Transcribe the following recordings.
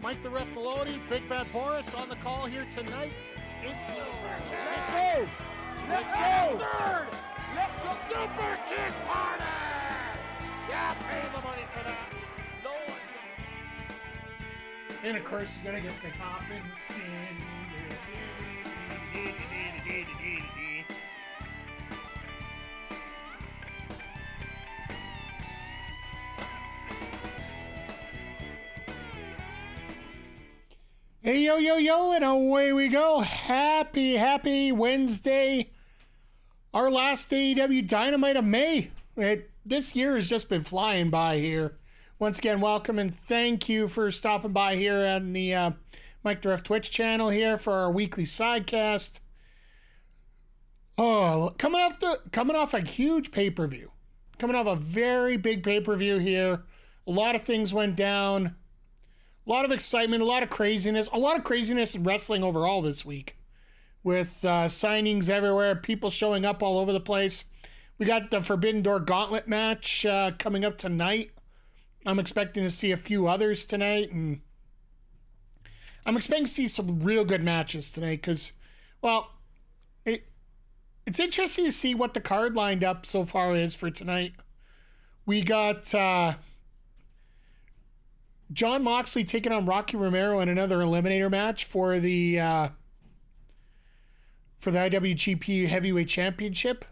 Mike the Ref Maloney, Big Bad Boris on the call here tonight. Let's go! Let go! Third! Let go! Super Kick Party! Yeah, pay the money for that. No. And of course, you gotta get the Coffins in. Hey, yo, yo, yo, and away we go. Happy Wednesday. Our last AEW Dynamite of May. This year has just been flying by here. Once again, welcome and thank you for stopping by here on the Mike the Ref Twitch channel here for our weekly Sidecast. Oh, coming off a huge pay-per-view. Coming off a very big pay-per-view here. A lot of things went down. A lot of excitement, a lot of craziness in wrestling overall this week. With signings everywhere, people showing up all over the place. We got the Forbidden Door Gauntlet match coming up tonight. I'm expecting to see a few others tonight. And I'm expecting to see some real good matches tonight because, well, it's interesting to see what the card lined up so far is for tonight. We got Jon Moxley taking on Rocky Romero in another Eliminator match for the IWGP Heavyweight Championship.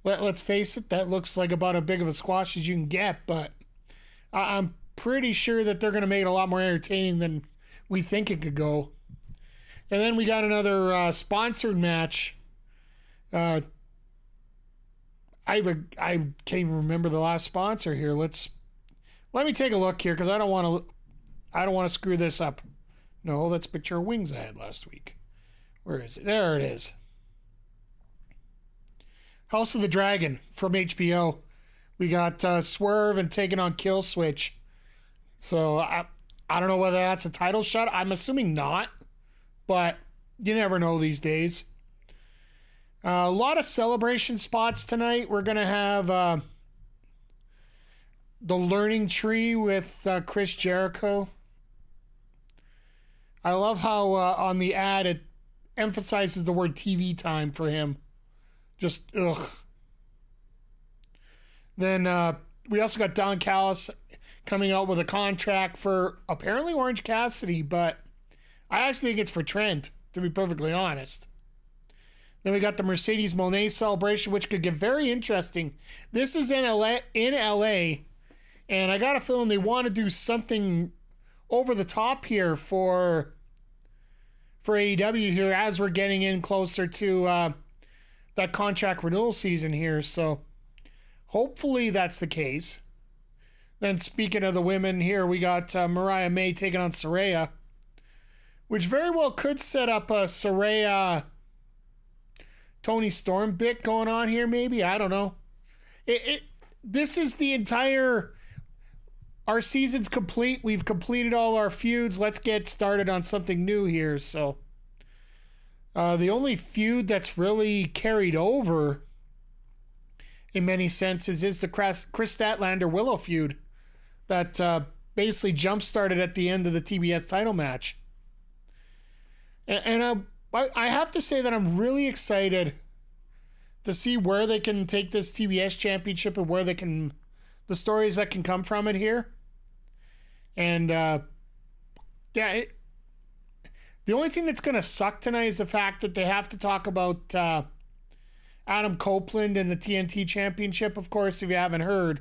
Let's face it, that looks like about as big of a squash as you can get, but I'm pretty sure that they're going to make it a lot more entertaining than we think it could go. And then we got another sponsored match. I can't even remember the last sponsor here. Let me take a look here because I don't want to screw this up. No, that's Picture of Wings I had last week. Where is it? There it is. House of the Dragon from HBO. We got Swerve and taking on Kill Switch. So I don't know whether that's a title shot. I'm assuming not, but you never know these days. A lot of celebration spots tonight. We're gonna have the Learning Tree with Chris Jericho. I love how on the ad it emphasizes the word TV time for him. Just, ugh. Then we also got Don Callis coming out with a contract for apparently Orange Cassidy, but I actually think it's for Trent, to be perfectly honest. Then we got the Mercedes Moné celebration, which could get very interesting. This is in LA, and I got a feeling they want to do something over the top here for AEW here as we're getting in closer to that contract renewal season here. So hopefully that's the case. Then speaking of the women here, we got Mariah May taking on Saraya, which very well could set up a Saraya Tony Storm bit going on here maybe. I don't know. This is the entire... Our season's complete. We've completed all our feuds. Let's get started on something new here. So, the only feud that's really carried over, in many senses, is the Chris Statlander Willow feud that basically jump-started at the end of the TBS title match. And I have to say that I'm really excited to see where they can take this TBS championship and where the stories that can come from it here. And, the only thing that's going to suck tonight is the fact that they have to talk about Adam Copeland and the TNT Championship, of course, if you haven't heard.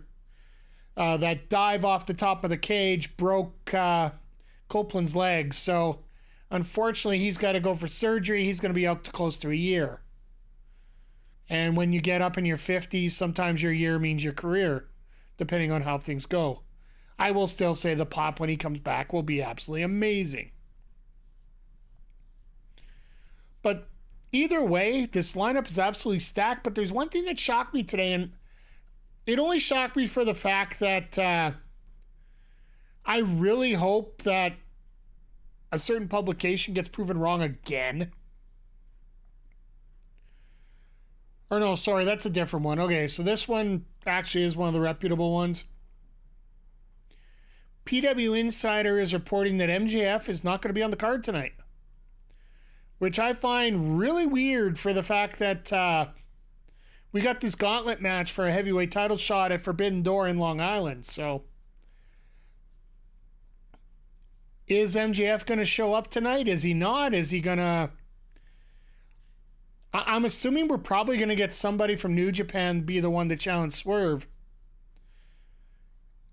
That dive off the top of the cage broke Copeland's leg. So, unfortunately, he's got to go for surgery. He's going to be out to close to a year. And when you get up in your 50s, sometimes your year means your career, depending on how things go. I will still say the pop when he comes back will be absolutely amazing. But either way, this lineup is absolutely stacked. But there's one thing that shocked me today, and it only shocked me for the fact that I really hope that a certain publication gets proven wrong again. Or no, sorry, that's a different one. Okay, so this one actually is one of the reputable ones. PW Insider is reporting that MJF is not going to be on the card tonight, which I find really weird for the fact that we got this gauntlet match for a heavyweight title shot at Forbidden Door in Long Island. So is MJF going to show up tonight? Is he not? Is he going to... I'm assuming we're probably going to get somebody from New Japan be the one to challenge Swerve.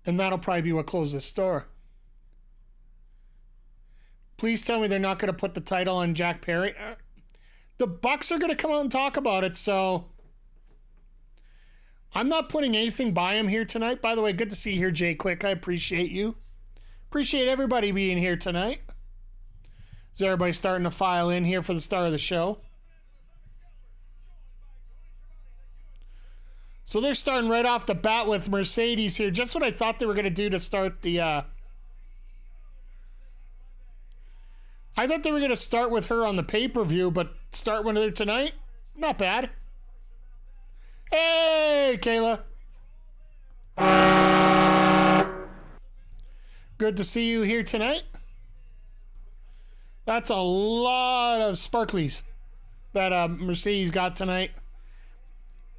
And that'll probably be what closes the store. Please tell me they're not going to put the title on Jack Perry. The Bucks are going to come out and talk about it, so... I'm not putting anything by him here tonight. By the way, good to see you here, Jay Quick. I appreciate you. Appreciate everybody being here tonight. Is everybody starting to file in here for the start of the show? So they're starting right off the bat with Mercedes here. Just what I thought they were going to do to start the... I thought they were going to start with her on the pay-per-view, but start with her tonight? Not bad. Hey, Kayla. Good to see you here tonight. That's a lot of sparklies that Mercedes got tonight.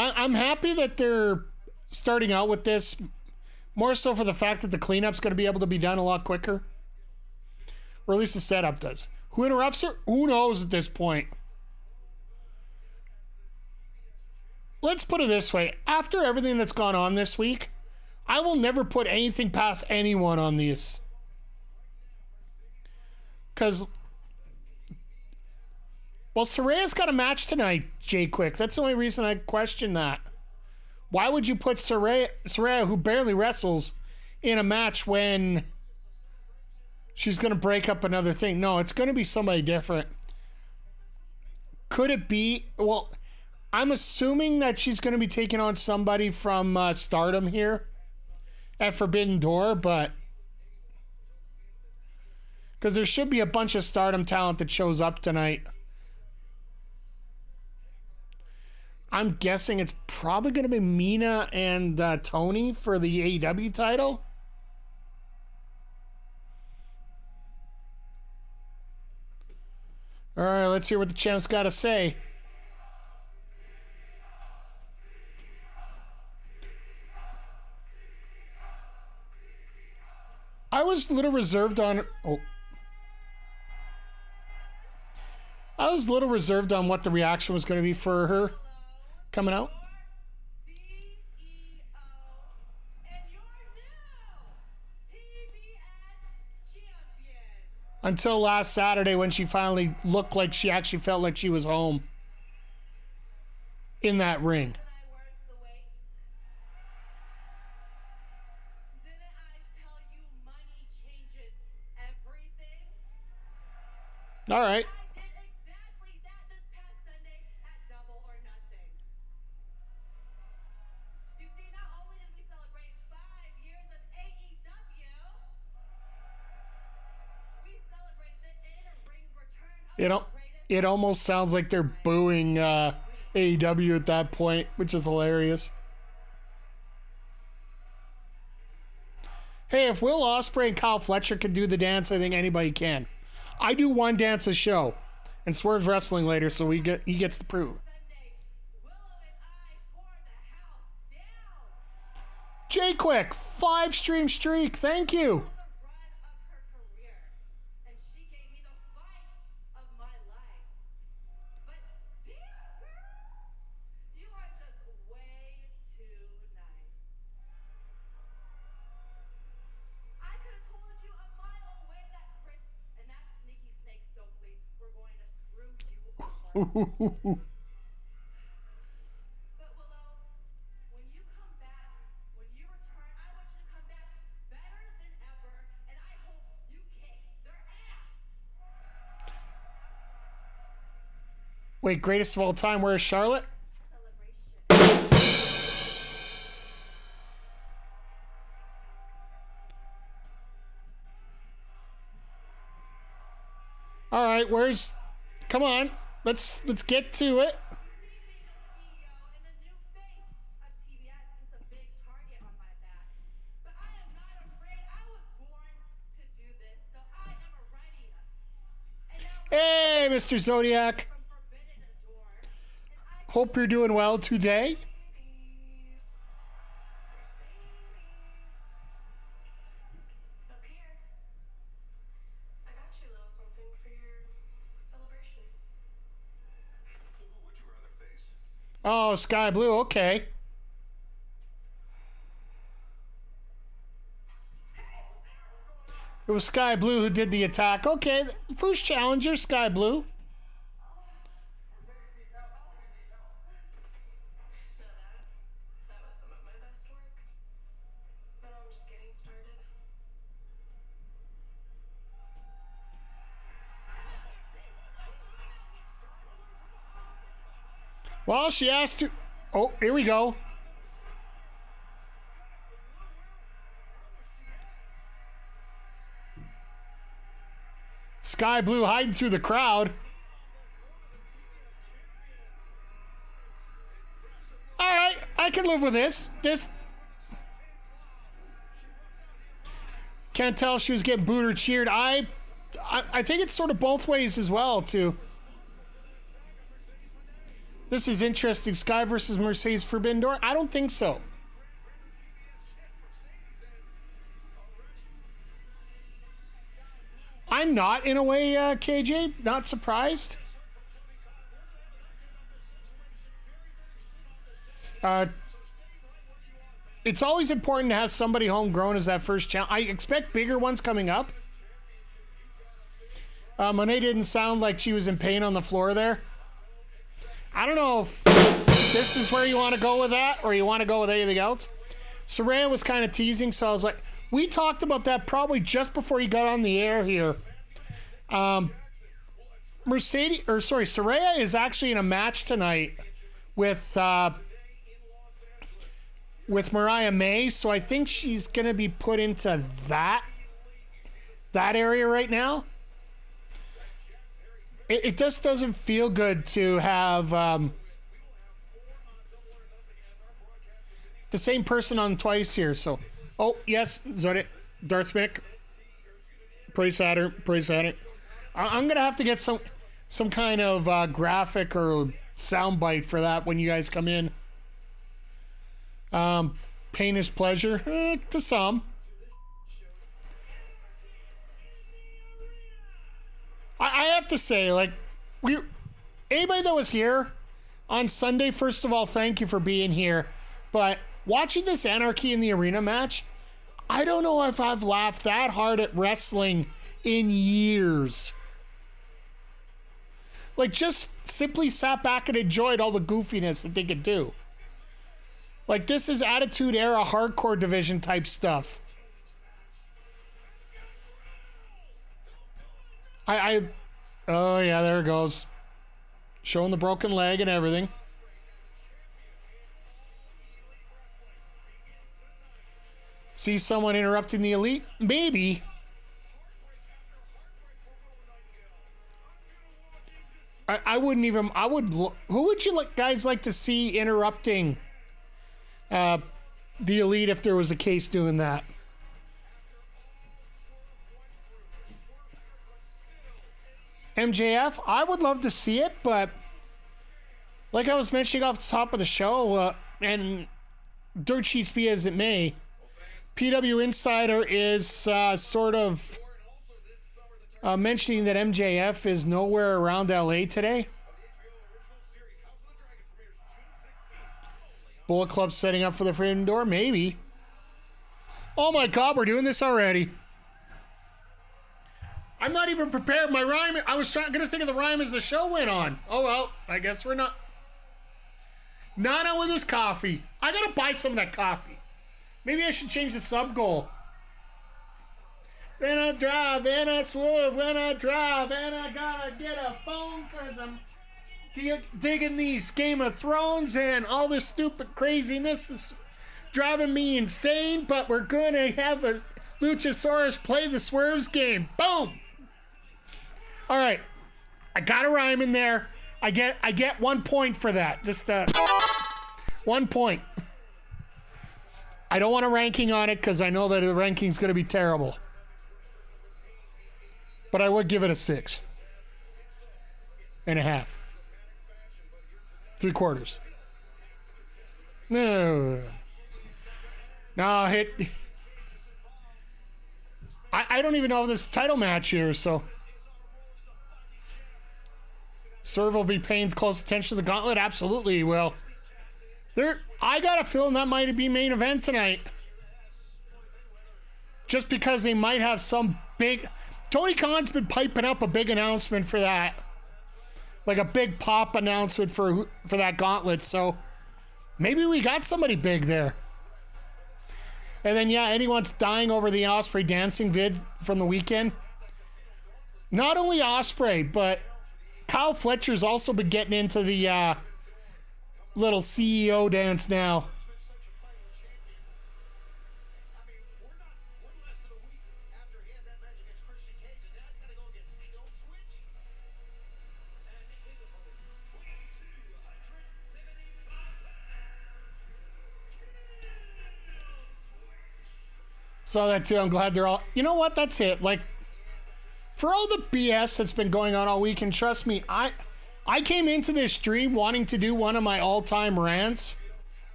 I'm happy that they're starting out with this, more so for the fact that the cleanup's going to be able to be done a lot quicker. Or at least the setup does. Who interrupts her? Who knows at this point? Let's put it this way. After everything that's gone on this week, I will never put anything past anyone on these. Because, well, Saraya's got a match tonight, Jay Quick. That's the only reason I question that. Why would you put Saraya, who barely wrestles, in a match when she's going to break up another thing? No, it's going to be somebody different. Could it be... Well... I'm assuming that she's going to be taking on somebody from Stardom here at Forbidden Door, but because there should be a bunch of Stardom talent that shows up tonight. I'm guessing it's probably going to be Mina and Tony for the AEW title. All right, let's hear what the champ's got to say. I was a little reserved on... Oh. I was a little reserved on what the reaction was going to be for her coming out. Until last Saturday when she finally looked like she actually felt like she was home in that ring. All right. I did exactly that this past Sunday at Double or Nothing. You see, not only did we celebrate 5 years of AEW, we celebrated the in-ring return of You know, it almost sounds like they're booing AEW at that point, which is hilarious. Hey, if Will Ospreay and Kyle Fletcher can do the dance, I think anybody can. I do one dance a show, and Swerve's wrestling later, so he gets to prove. Jay Quick, 5-stream streak, thank you. But Willow, when you come back, when you return, I want you to come back better than ever, and I hope you kick their ass. Wait, greatest of all time, where is Charlotte? All right, where's... Come on. Let's get to it. Hi, Mr. Zodiac. from Forbidden Door, and I Hope you're doing well today. Up here. I got you a little something for your celebration. Who would you rather face? Oh, Sky Blue. Okay. It was Sky Blue who did the attack. Okay, first challenger, Sky Blue. No, that was some of my best work. But I'm just getting started. Well, she asked to. Oh, here we go. Sky Blue hiding through the crowd. All right, I can live with this. Just can't tell if she was getting booed or cheered. I think it's sort of both ways as well, too. This is interesting. Sky versus Mercedes Forbidden Door? I don't think so. I'm not, in a way, KJ. Not surprised. It's always important to have somebody homegrown as that first challenge. I expect bigger ones coming up. Monet didn't sound like she was in pain on the floor there. I don't know if this is where you want to go with that or you want to go with anything else. Saraya was kind of teasing, so I was like, we talked about that probably just before you got on the air here. Saraya is actually in a match tonight with Mariah May, so I think she's gonna be put into that area right now. It just doesn't feel good to have the same person on twice here. So, oh yes, Zodiac, Darth Mick, pretty Saturn. I'm gonna have to get some kind of graphic or soundbite for that when you guys come in. Pain is pleasure to some. I have to say, like, anybody that was here on Sunday, first of all, thank you for being here. But watching this Anarchy in the Arena match, I don't know if I've laughed that hard at wrestling in years. Like, just simply sat back and enjoyed all the goofiness that they could do. Like, this is Attitude Era hardcore division type stuff. Oh yeah, there it goes. Showing the broken leg and everything. See someone interrupting the Elite? Maybe. I wouldn't even, who would you guys like to see interrupting the Elite if there was a case doing that? MJF, I would love to see it, but like I was mentioning off the top of the show, and dirt sheets be as it may, PW Insider is sort of mentioning that MJF is nowhere around LA today. Bullet Club setting up for the Forbidden Door? Maybe. Oh my God, we're doing this already. I'm not even prepared. My rhyme, I was gonna think of the rhyme as the show went on. Oh well, I guess we're not. Nana with his coffee. I gotta buy some of that coffee. Maybe I should change the sub goal. When I drive and I swerve, when I drive and I gotta get a phone cause I'm digging these Game of Thrones and all this stupid craziness is driving me insane, but we're gonna have a Luchasaurus play the swerves game. Boom! All right, I got a rhyme in there. I get 1 point for that. Just 1 point. I don't want a ranking on it because I know that the ranking's going to be terrible. But I would give it a 6. and a half. 3/4. No. No, hit. I don't even know this title match here, so. Serve will be paying close attention to the Gauntlet. Absolutely, he will. I got a feeling that might be main event tonight. Just because they might have some big... Tony Khan's been piping up a big announcement for that. Like a big pop announcement for that Gauntlet. So maybe we got somebody big there. And then, yeah, anyone's dying over the Ospreay dancing vid from the weekend. Not only Ospreay, but Kyle Fletcher's also been getting into the little CEO dance now. Saw that too. I'm glad they're all... You know what? That's it. Like, for all the BS that's been going on all week, and trust me, I came into this stream wanting to do one of my all-time rants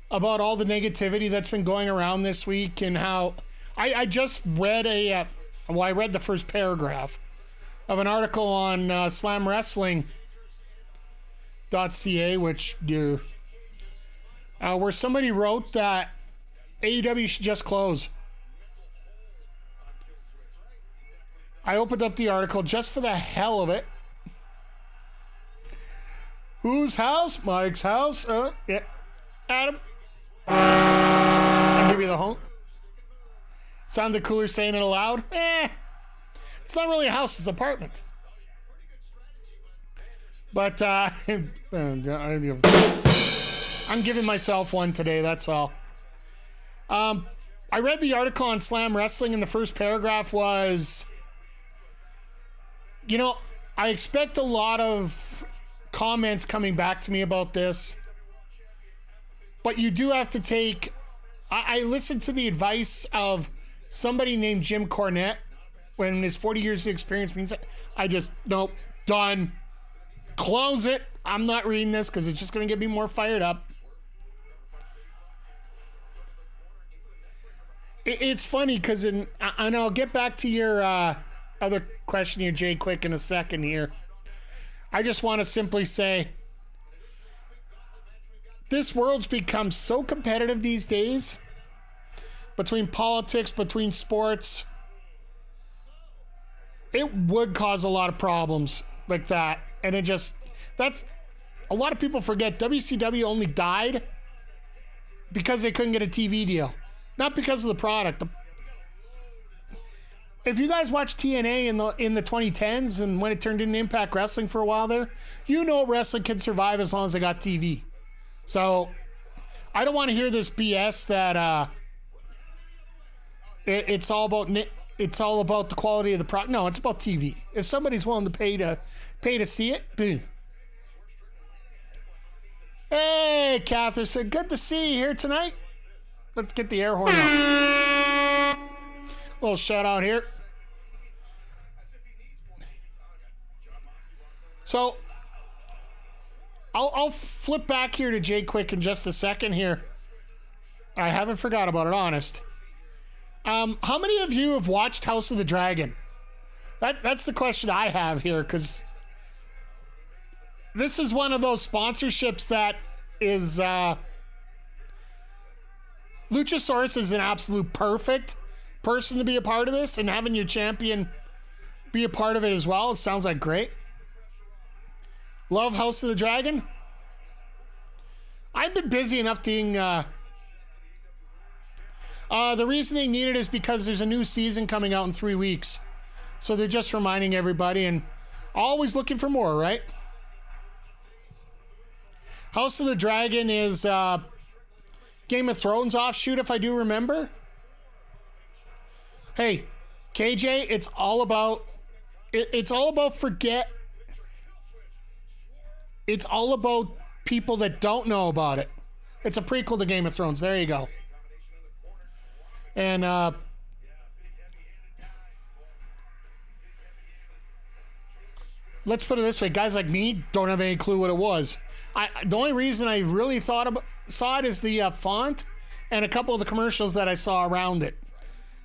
about all the negativity that's been going around this week and how... I just read I read the first paragraph of an article on slamwrestling.ca, which... where somebody wrote that AEW should just close. I opened up the article just for the hell of it. Whose house? Mike's house. Yeah. Adam. I'll give you the home. Sounded cooler saying it aloud. It's not really a house, it's an apartment. But I'm giving myself one today, that's all. I read the article on Slam Wrestling, and the first paragraph was, you know, I expect a lot of comments coming back to me about this, but you do have to take... I listened to the advice of somebody named Jim Cornette when his 40 years of experience means I just, nope, done. Close it. I'm not reading this because it's just going to get me more fired up. It's funny because, and I'll get back to your other question here, Jay, quick in a second here. I just want to simply say, this world's become so competitive these days, between politics, between sports, it would cause a lot of problems like that. And that's, a lot of people forget WCW only died because they couldn't get a TV deal. Not because of the product. If you guys watch TNA in the 2010s and when it turned into Impact Wrestling for a while there, you know wrestling can survive as long as they got TV. So I don't want to hear this BS that it's all about the quality of the product. No, it's about TV. If somebody's willing to pay to see it, boom. Hey, Catherine, good to see you here tonight. Let's get the air horn out. Little shout out here. So, I'll flip back here to Jay quick in just a second here. I haven't forgot about it, honest. How many of you have watched House of the Dragon? That's the question I have here, because this is one of those sponsorships that is... Luchasaurus is an absolute perfect person to be a part of this, and having your champion be a part of it as well. It sounds like great. Love House of the Dragon. I've been busy enough doing... the reason they need it is because there's a new season coming out in 3 weeks. So they're just reminding everybody, and always looking for more, right? House of the Dragon is... Game of Thrones offshoot, if I do remember. Hey, KJ, it's all about it's all about people that don't know about it. It's a prequel to Game of Thrones. There you go. And let's put it this way, guys like me don't have any clue what it was. The only reason I really saw it is the font and a couple of the commercials that I saw around it,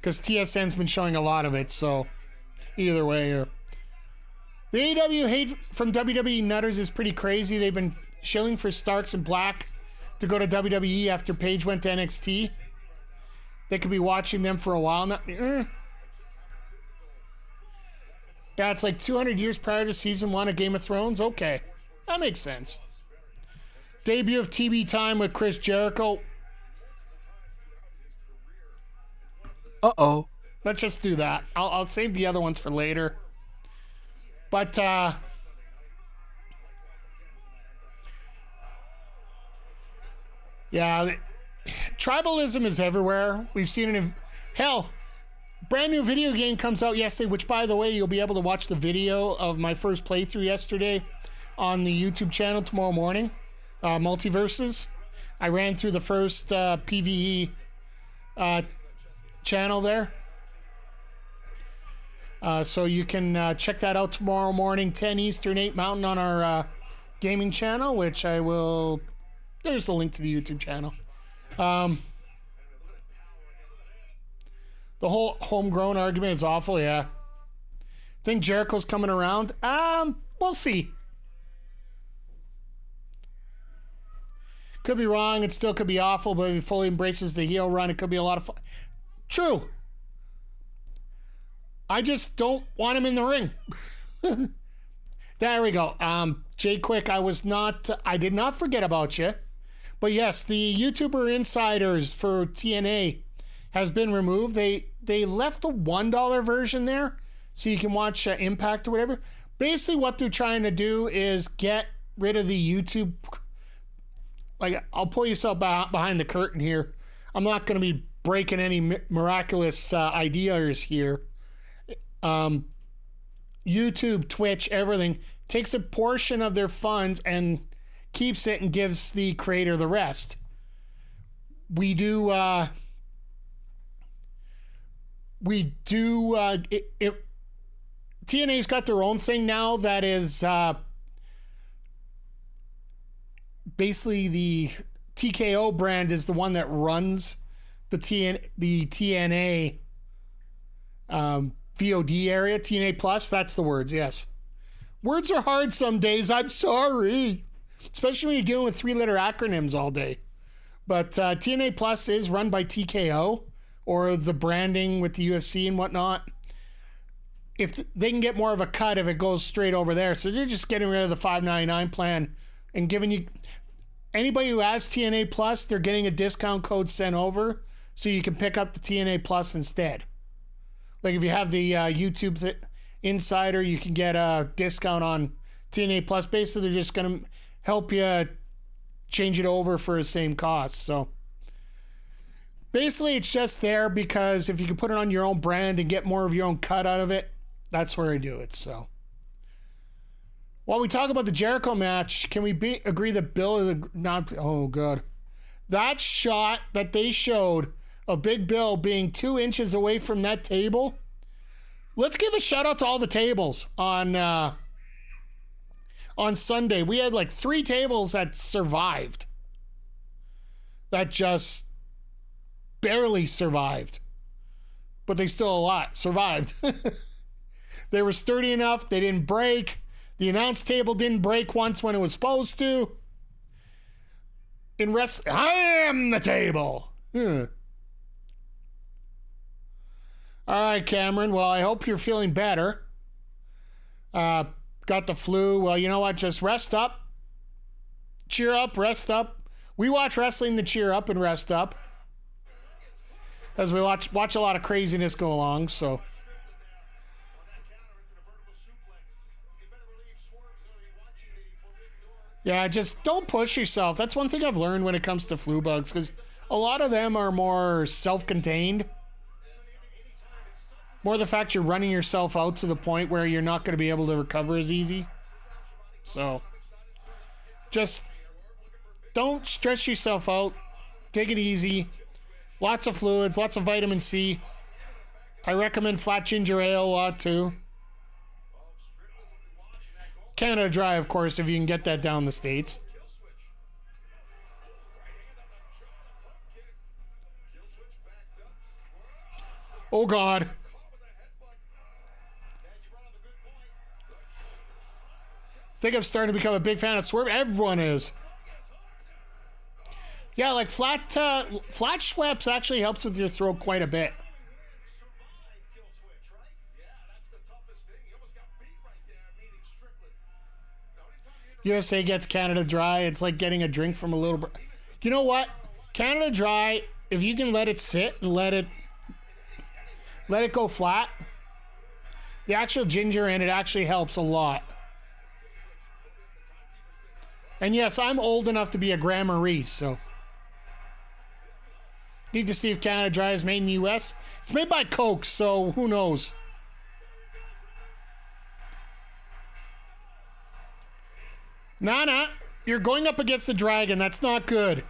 because TSN's been showing a lot of it. So either way, the AEW hate from WWE Nutters is pretty crazy. They've been shilling for Starks and Black to go to WWE after Paige went to NXT. They could be watching them for a while now. Yeah, it's like 200 years prior to season 1 of Game of Thrones. Okay, that makes sense. Debut of TV time with Chris Jericho. Uh-oh. Let's just do that. I'll save the other ones for later. But, yeah, tribalism is everywhere. We've seen it in... Hell, brand new video game comes out yesterday, which, by the way, you'll be able to watch the video of my first playthrough yesterday on the YouTube channel tomorrow morning. Multiverses. I ran through the first PvE channel there. So you can check that out tomorrow morning, 10 Eastern, 8 Mountain on our gaming channel, which I will... There's the link to the YouTube channel. The whole homegrown argument is awful, yeah. Think Jericho's coming around? We'll see. Could be wrong. It still could be awful, but if he fully embraces the heel run, it could be a lot of fun. True. I just don't want him in the ring. There we go. Jay Quick, I did not forget about you. But yes, the YouTuber insiders for TNA has been removed. They left the $1 version there so you can watch Impact or whatever. Basically what they're trying to do is get rid of the YouTube... Like, I'll pull yourself behind the curtain here. I'm not going to be breaking any miraculous ideas here. YouTube, Twitch, everything takes a portion of their funds and keeps it and gives the creator the rest. We do TNA's got their own thing now that is basically the TKO brand is the one that runs the TNA VOD area, TNA Plus. That's the words, yes. Words are hard some days. I'm sorry. Especially when you're dealing with 3-letter acronyms all day. But TNA Plus is run by TKO, or the branding with the UFC and whatnot. If they can get more of a cut if it goes straight over there. So they're just getting rid of the $5.99 plan and giving you... Anybody who has TNA Plus, they're getting a discount code sent over so you can pick up the TNA Plus instead. Like if you have the YouTube Insider, you can get a discount on TNA Plus. Basically, they're just going to help you change it over for the same cost. So basically, it's just there because if you can put it on your own brand and get more of your own cut out of it, that's where I do it. So while we talk about the Jericho match, can we agree that oh god, that shot that they showed of Big Bill being 2 inches away from that table? Let's give a shout out to all the tables on Sunday. We had like 3 tables that survived. That just barely survived. But they still survived. They were sturdy enough. They didn't break. The announce table didn't break once when it was supposed to. In wrestling, I am the table. All right, Cameron. Well, I hope you're feeling better. Got the flu. Well, you know what? Just rest up. Cheer up, rest up. We watch wrestling to cheer up and rest up. As we watch a lot of craziness go along, so... Yeah, just don't push yourself. That's one thing I've learned when it comes to flu bugs, because a lot of them are more self-contained. More the fact you're running yourself out to the point where you're not going to be able to recover as easy. So, just don't stress yourself out. Take it easy. Lots of fluids, lots of vitamin C. I recommend flat ginger ale a lot too. Canada Dry, of course, if you can get that down the States. Oh, God. I think I'm starting to become a big fan of Swerve. Everyone is. Yeah, like flat schweppes actually helps with your throat quite a bit. USA gets Canada Dry. It's like getting a drink from a little... You know what? Canada Dry, if you can let it sit and let it go flat, the actual ginger in it actually helps a lot. And yes, I'm old enough to be a Grandma Reese, so... Need to see if Canada Dry is made in the U.S. It's made by Coke, so who knows? Nah, you're going up against the dragon. That's not good.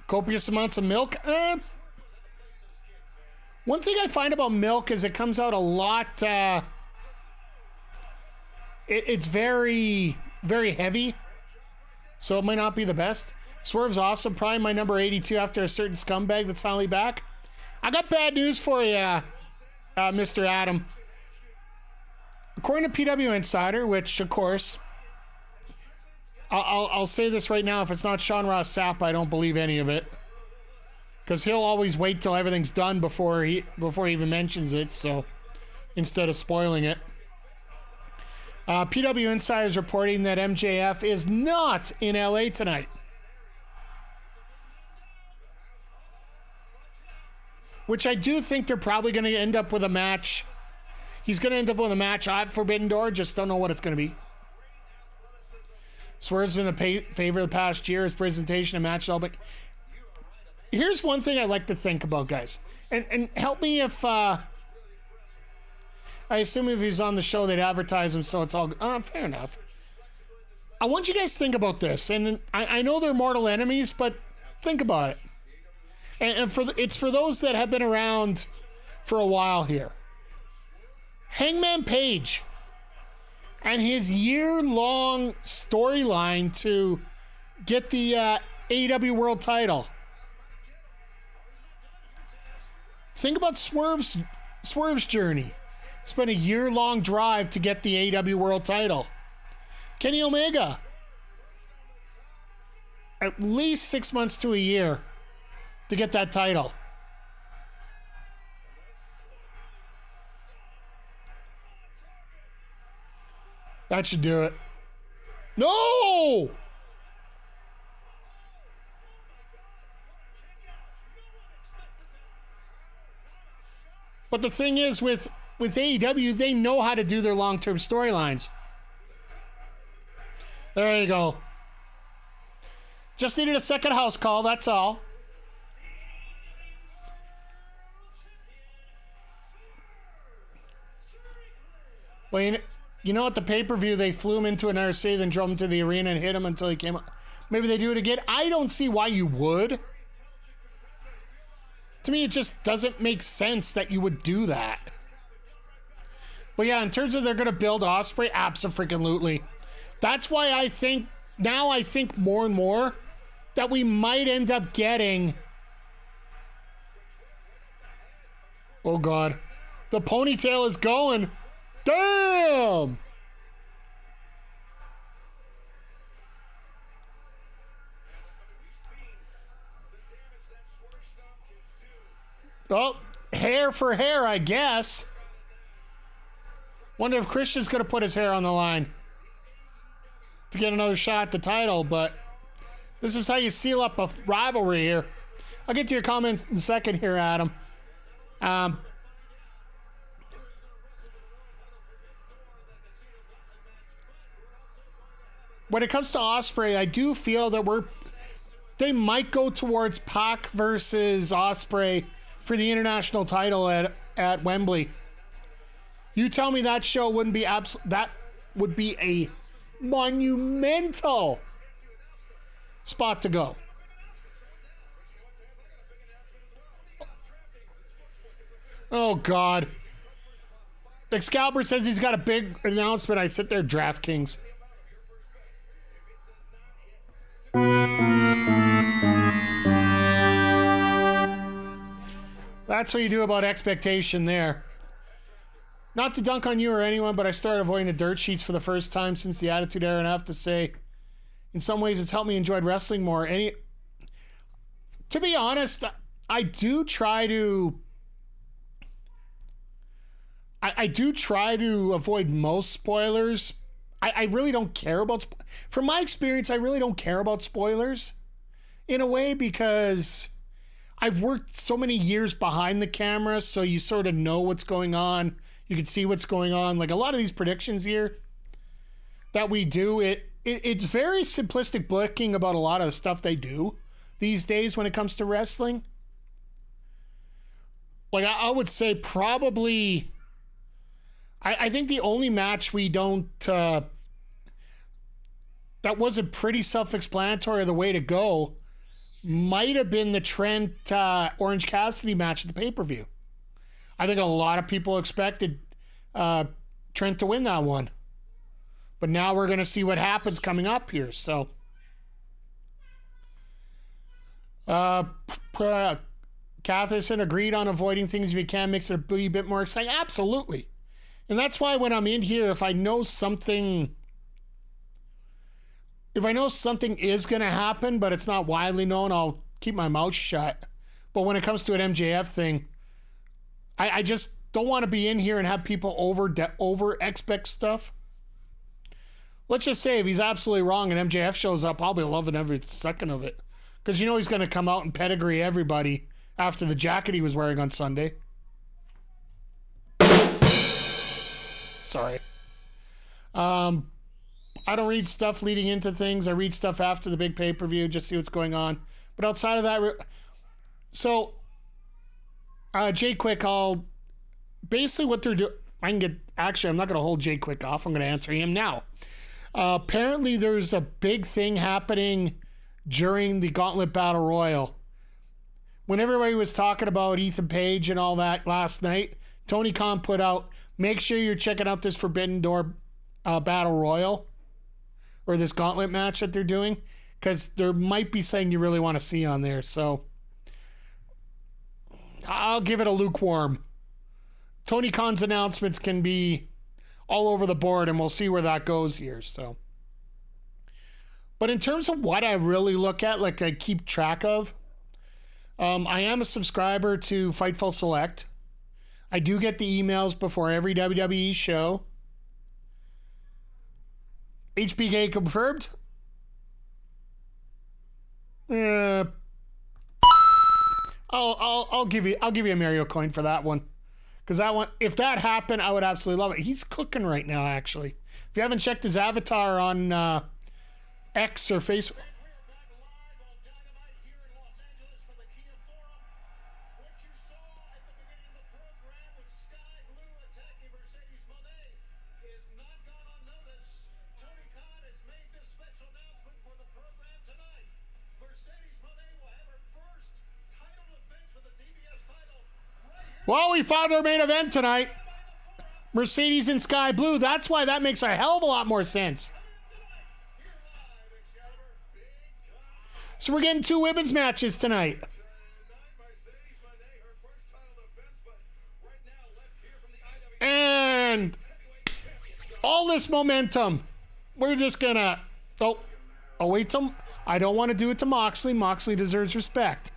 Copious amounts of milk. One thing I find about milk is it comes out a lot. It's very, very heavy. So it might not be the best. Swerve's awesome. Probably my number 82 after a certain scumbag that's finally back. I got bad news for you, Mr. Adam. According to PW Insider, which, of course, I'll say this right now. If it's not Sean Ross Sapp, I don't believe any of it. Because he'll always wait till everything's done before he even mentions it. So instead of spoiling it. PW Insider is reporting that MJF is not in LA tonight. Which I do think they're probably going to end up with a match. He's going to end up with a match at Forbidden Door. Just don't know what it's going to be. Swerve's been the favorite of the past year. His presentation and match. But here's one thing I like to think about, guys. And help me if... I assume if he's on the show, they'd advertise him, so it's all... fair enough. I want you guys to think about this. And I know they're mortal enemies, but think about it. And it's for those that have been around for a while here. Hangman Page and his year-long storyline to get the AEW World title. Think about Swerve's journey. It's been a year-long drive to get the AEW World title. Kenny Omega. At least 6 months to a year to get that title. That should do it. No! But the thing is, with AEW, they know how to do their long-term storylines. There you go. Just needed a second house call, that's all. Well, you know, at the pay-per-view, they flew him into another city, then drove him to the arena and hit him until he came up. Maybe they do it again. I don't see why you would. To me, it just doesn't make sense that you would do that. But yeah, in terms of they're going to build Ospreay, abso-freaking-lutely. That's why I think more and more that we might end up getting... Oh, God. The ponytail is going. Damn! Well, hair for hair, I guess. Wonder if Christian's going to put his hair on the line to get another shot at the title, but this is how you seal up a rivalry here. I'll get to your comments in a second here, Adam. When it comes to Ospreay, I do feel that they might go towards Pac versus Ospreay for the international title at Wembley. You tell me that show wouldn't be that would be a monumental spot to go. Oh, God. Excalibur says he's got a big announcement. I sit there, DraftKings. That's what you do about expectation there. Not to dunk on you or anyone, but I started avoiding the dirt sheets for the first time since the Attitude Era, and I have to say, in some ways, it's helped me enjoy wrestling more. To be honest, I do try to avoid most spoilers. I really don't care about, from my experience, I really don't care about spoilers in a way, because I've worked so many years behind the camera, so you sort of know what's going on. You can see what's going on. Like a lot of these predictions here that we do, it's very simplistic booking about a lot of the stuff they do these days when it comes to wrestling. Like I would say probably, I think the only match we don't, that wasn't pretty self-explanatory of the way to go might have been the Trent Orange Cassidy match at the pay-per-view. I think a lot of people expected Trent to win that one. But now we're going to see what happens coming up here. So, Catherson agreed on avoiding things if you can, makes it a wee bit more exciting. Absolutely. And that's why when I'm in here, if I know something is going to happen, but it's not widely known, I'll keep my mouth shut. But when it comes to an MJF thing, I just don't want to be in here and have people over expect stuff. Let's just say if he's absolutely wrong and MJF shows up, I'll be loving every second of it. Because you know he's going to come out and pedigree everybody after the jacket he was wearing on Sunday. Sorry. I don't read stuff leading into things. I read stuff after the big pay-per-view, just see what's going on. But outside of that, so Jay Quick, basically what they're doing, I'm not going to hold Jay Quick off. I'm going to answer him now. Apparently there's a big thing happening during the Gauntlet Battle Royal. When everybody was talking about Ethan Page and all that last night, Tony Khan put out, make sure you're checking out this Forbidden Door Battle Royal, or this Gauntlet match that they're doing, because there might be something you really want to see on there. So I'll give it a lukewarm. Tony Khan's announcements can be all over the board, and we'll see where that goes here. So, but in terms of what I really look at, like I keep track of, I am a subscriber to Fightful Select. I do get the emails before every WWE show. HBK confirmed. I'll give you a Mario coin for that one. Because that one, if that happened, I would absolutely love it. He's cooking right now, actually. If you haven't checked his avatar on X or Facebook. We are back live on Dynamite here in Los Angeles from the Kia Forum. What you saw at the beginning of the program with Sky Blue attacking Mercedes Moné is not gone unnoticed. Tony Khan has made this special announcement for the program tonight. Mercedes Moné will have her first title defense for the TBS title right here. Well, we found our main event tonight. Mercedes in Sky Blue. That's why that makes a hell of a lot more sense. So we're getting 2 women's matches tonight. And all this momentum, we're just gonna, wait till, I don't want to do it to Moxley. Moxley deserves respect.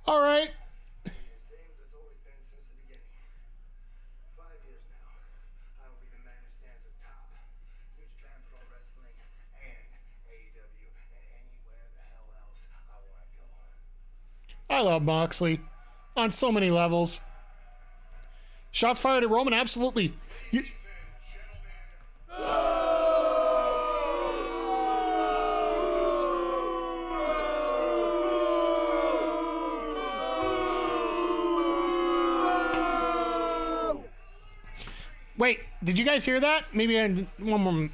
All right. I love Moxley on so many levels. Shots fired at Roman, absolutely. Wait, did you guys hear that? Maybe one more.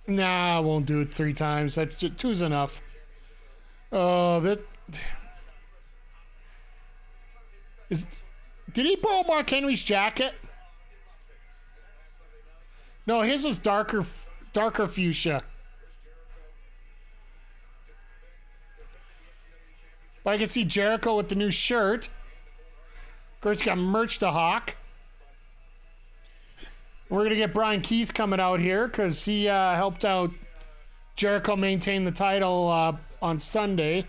Nah, I won't do it 3 times. That's just, 2's enough. Did he borrow Mark Henry's jacket? No, his was darker fuchsia. But I can see Jericho with the new shirt. Of course, got Merch the Hawk. We're going to get Brian Keith coming out here because he helped out Jericho maintain the title on Sunday.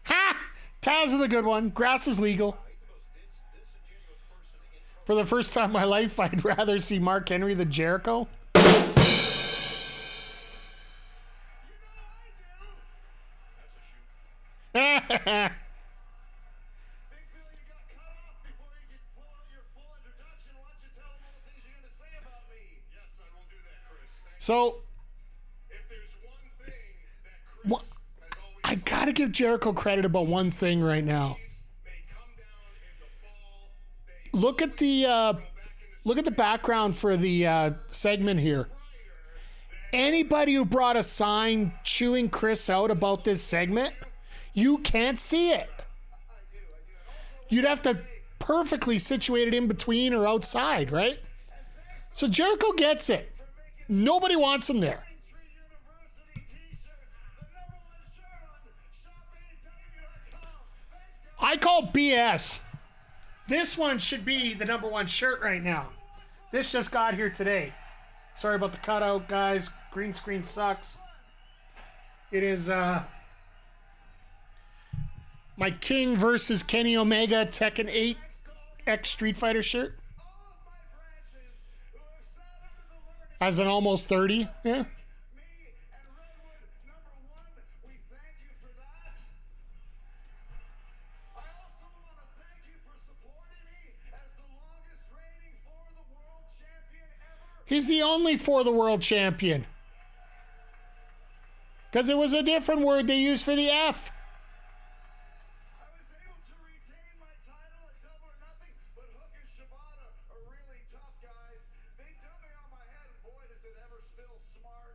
Ha! Taz is a good one. Grass is legal. For the first time in my life, I'd rather see Mark Henry than Jericho. So, I gotta give Jericho credit about one thing right now. Look at the background for the segment here. Anybody who brought a sign chewing Chris out about this segment, you can't see it. You'd have to perfectly situate it in between or outside, right? So Jericho gets it. Nobody wants him there. I call BS. This one should be the #1 shirt right now. This just got here today. Sorry about the cutout, guys. Green screen sucks. It is my King versus Kenny Omega Tekken 8 X Street Fighter shirt. As an almost 30, yeah. He's the only for the world champion. Because it was a different word they used for the F. I was able to retain my title at Double or Nothing, but Hook and Shibata are really tough guys. They dumb me on my head, and boy, does it ever still smart.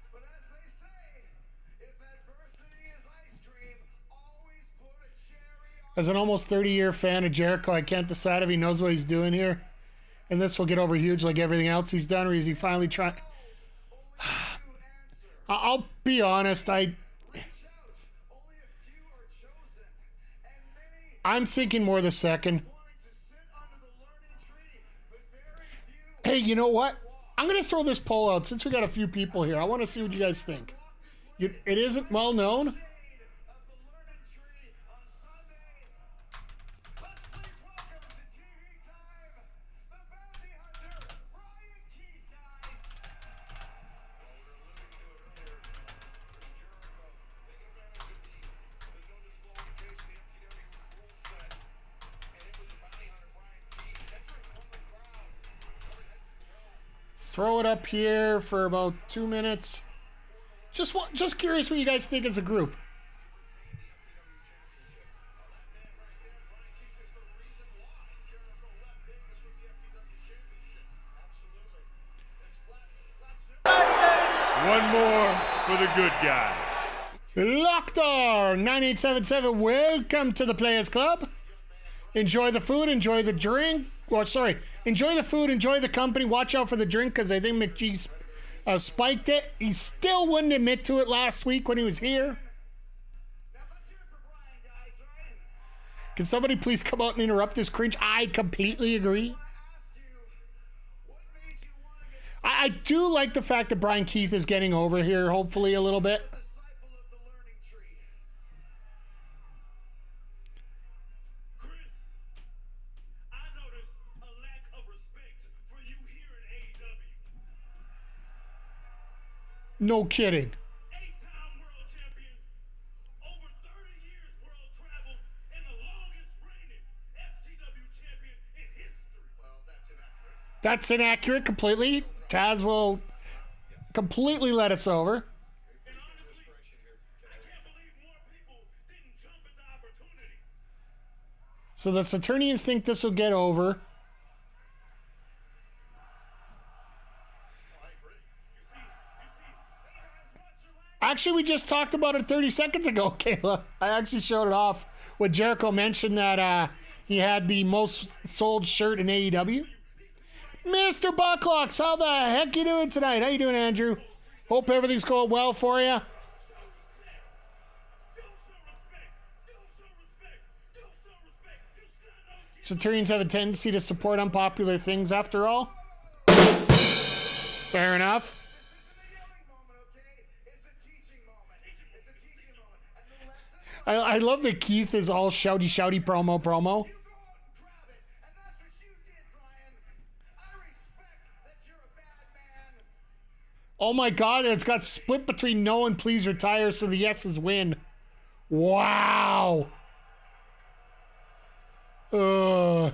But as they say, if adversity is ice cream, always put a cherry on. As an almost 30-year fan of Jericho, I can't decide if he knows what he's doing here. And this will get over huge like everything else he's done, or is he finally trying? I'll be honest, I'm thinking more the second. Hey, you know what? I'm going to throw this poll out since we got a few people here. I want to see what you guys think. It isn't well known. Throw it up here for about 2 minutes. Just curious what you guys think as a group. One more for the good guys. Lockdown 9877, welcome to the Players Club. Enjoy the food, enjoy the drink. Enjoy the food, enjoy the company. Watch out for the drink because I think McGee spiked it. He still wouldn't admit to it last week when he was here. Can somebody please come out and interrupt this cringe? I completely agree. I do like the fact that Brian Keith is getting over here, hopefully, a little bit. Disciple of the learning tree. Chris, I notice a lack of respect for you here at AEW. No kidding. 8-time world champion, over 30 years world travel, and the longest reigning FTW champion in history. Well, that's inaccurate. That's inaccurate completely. Taz will completely let us over. And honestly, I can't believe more people didn't jump at the opportunity. So the Saturnians think this will get over. Actually, we just talked about it 30 seconds ago, Kayla. I actually showed it off when Jericho mentioned that he had the most sold shirt in AEW. Mr. Bucklocks, how the heck you doing tonight? How you doing, Andrew? Hope everything's going well for you. Saturnians have a tendency to support unpopular things after all. Fair enough. I love that Keith is all shouty promo. Oh my God, it's got split between no and please retire, so the yeses win. Wow. So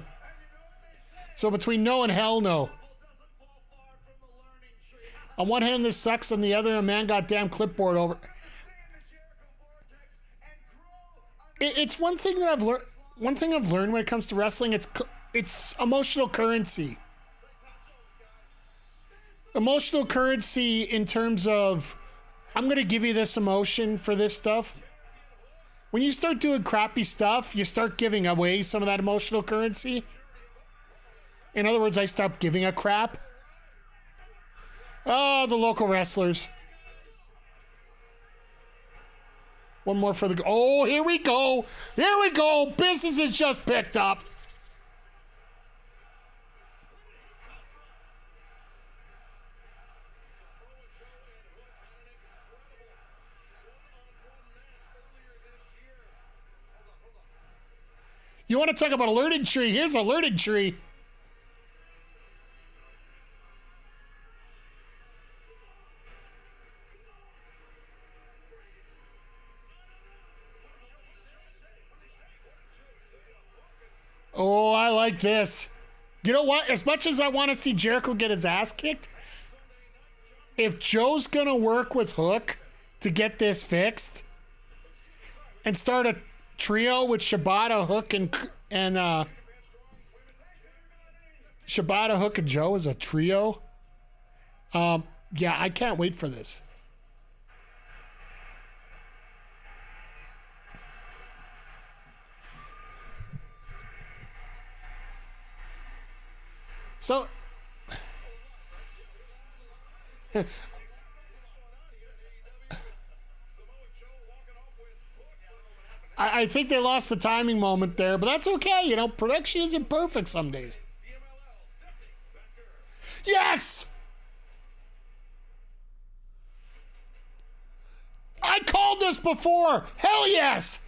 between no and hell no. On one hand, this sucks. On the other, a man goddamn clipboard over. It's one thing that I've learned. One thing I've learned when it comes to wrestling, it's emotional currency. Emotional currency in terms of, I'm going to give you this emotion for this stuff. When you start doing crappy stuff, you start giving away some of that emotional currency. In other words, I stopped giving a crap. Oh, the local wrestlers. One more for the... Oh, here we go. Here we go. Business has just picked up. You want to talk about a learning tree? Here's a learning tree. Oh, I like this. You know what? As much as I want to see Jericho get his ass kicked, if Joe's going to work with Hook to get this fixed and start a trio with Shibata, Hook, and Shibata, Hook, and Joe as a trio. Yeah, I can't wait for this. So I think they lost the timing moment there, but that's okay. You know, production isn't perfect some days. Yes! I called this before. Hell yes!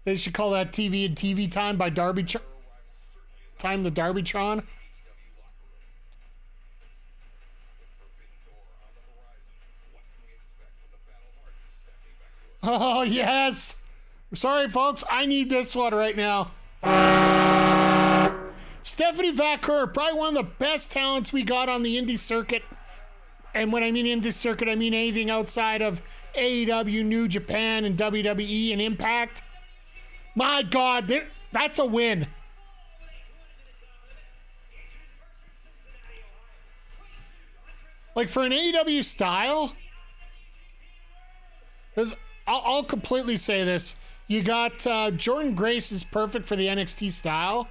They should call that TV and TV Time by Darby. Time the Darbytron. Oh, yes. Sorry, folks. I need this one right now. Stephanie Vaquer, probably one of the best talents we got on the indie circuit. And when I mean indie circuit, I mean anything outside of AEW, New Japan, and WWE and Impact. My God, that's a win. Like for an AEW style, I'll completely say this. You got Jordan Grace is perfect for the NXT style.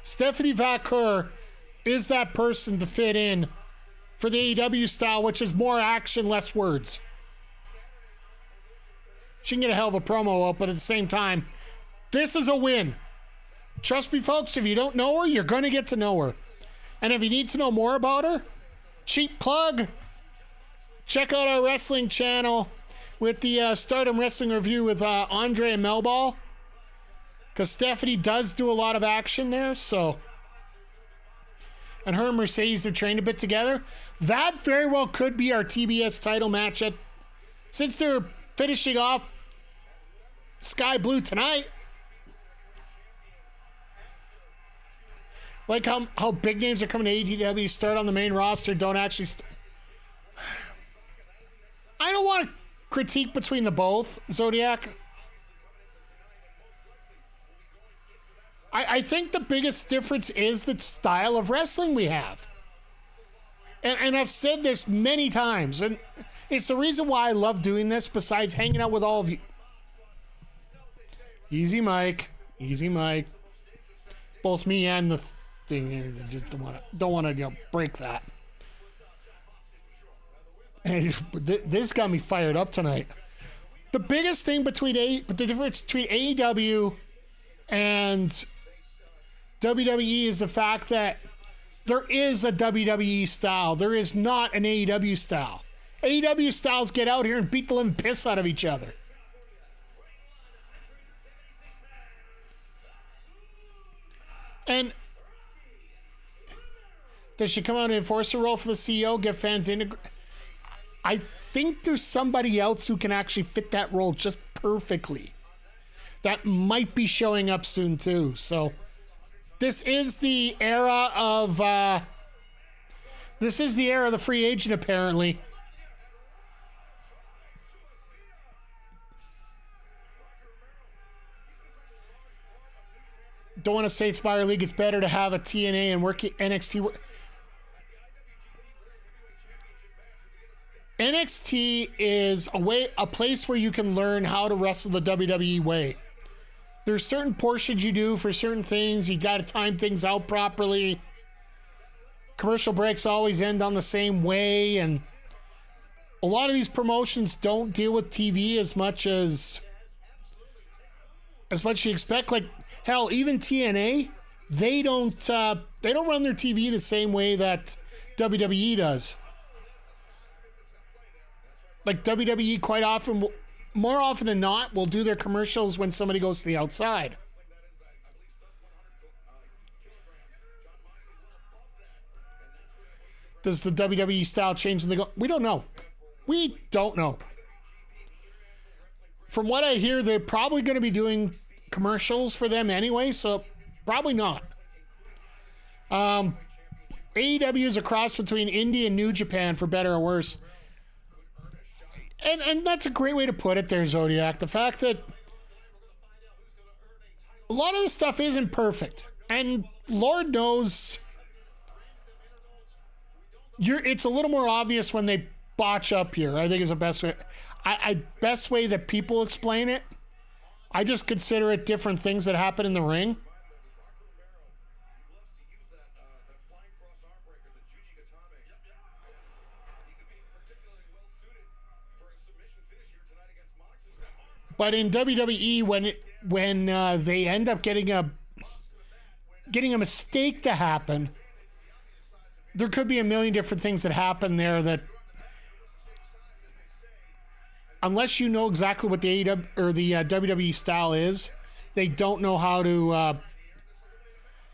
Stephanie Vaquer is that person to fit in for the AEW style, which is more action, less words. She can get a hell of a promo out, but at the same time, this is a win. Trust me, folks, if you don't know her, you're going to get to know her. And if you need to know more about her, cheap plug, check out our wrestling channel with the Stardom Wrestling Review with Andre and Melball. Because Stephanie does do a lot of action there, so. And her and Mercedes have trained a bit together. That very well could be our TBS title match since they're finishing off Sky Blue tonight. Like how big names are coming to AEW, start on the main roster, don't actually... I don't want to critique between the both, Zodiac. I think the biggest difference is the style of wrestling we have. And I've said this many times, and it's the reason why I love doing this, besides hanging out with all of you. Easy, Mike. Easy, Mike. Both me and the thing, just don't want to break that. And this got me fired up tonight. The biggest thing the difference between AEW and WWE is the fact that there is a WWE style. There is not an AEW style. AEW styles get out here and beat the living piss out of each other. And does she come out and enforce a role for the CEO, get fans integrated? I think there's somebody else who can actually fit that role just perfectly. That might be showing up soon too. So this is the era of the free agent, apparently. Don't want to say Spire League. It's better to have a TNA and work NXT. NXT is a place where you can learn how to wrestle the WWE way. There's certain portions you do for certain things. You got to time things out properly. Commercial breaks always end on the same way, and a lot of these promotions don't deal with TV as much as you expect. Like hell, even TNA, they don't run their TV the same way that WWE does. Like WWE quite often, more often than not, will do their commercials when somebody goes to the outside. Does the WWE style change when they go? We don't know. We don't know. From what I hear, they're probably going to be doing commercials for them anyway, so probably not. AEW is a cross between Indie and New Japan, for better or worse. And that's a great way to put it there, Zodiac. The fact that a lot of the stuff isn't perfect. And Lord knows it's a little more obvious when they botch up here, I think is the best way. Best way that people explain it. I just consider it different things that happen in the ring. But in WWE, when they end up getting a mistake to happen, there could be a million different things that happen there that, unless you know exactly what the AEW or the WWE style is, they don't know how to.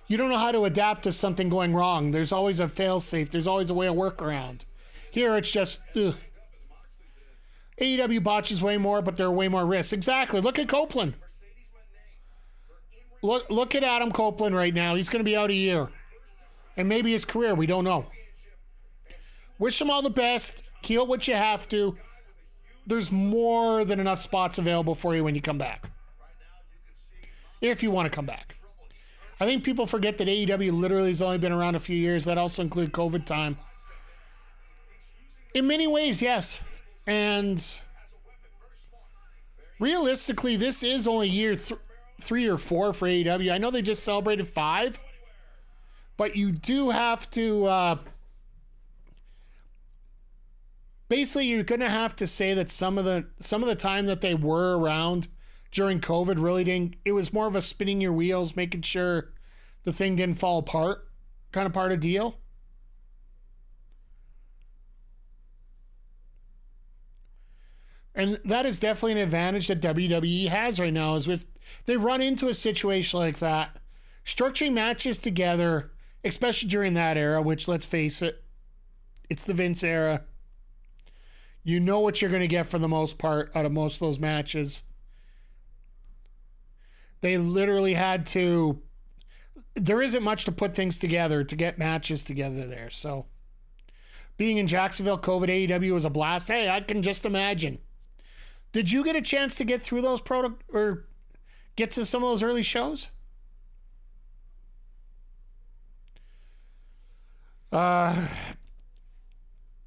You don't know how to adapt to something going wrong. There's always a fail-safe. There's always a way of workaround. Here, it's just. Ugh. AEW botches way more, but there are way more risks. Exactly. Look at Copeland. Look at Adam Copeland right now. He's going to be out a year. And maybe his career. We don't know. Wish him all the best. Heal what you have to. There's more than enough spots available for you when you come back. If you want to come back. I think people forget that AEW literally has only been around a few years. That also includes COVID time. In many ways, yes. And realistically, this is only year 3 or 4 for AEW. I know they just celebrated 5. But you do have to, basically you're going to have to say that some of the time that they were around during COVID really didn't, it was more of a spinning your wheels, making sure the thing didn't fall apart kind of part of deal. And that is definitely an advantage that WWE has right now, is if they run into a situation like that, structuring matches together, especially during that era, which, let's face it, it's the Vince era. You know what you're going to get for the most part out of most of those matches. They literally had to, there isn't much to put things together to get matches together there. So being in Jacksonville, COVID AEW was a blast. Hey, I can just imagine. Did you get a chance to get through those or get to some of those early shows?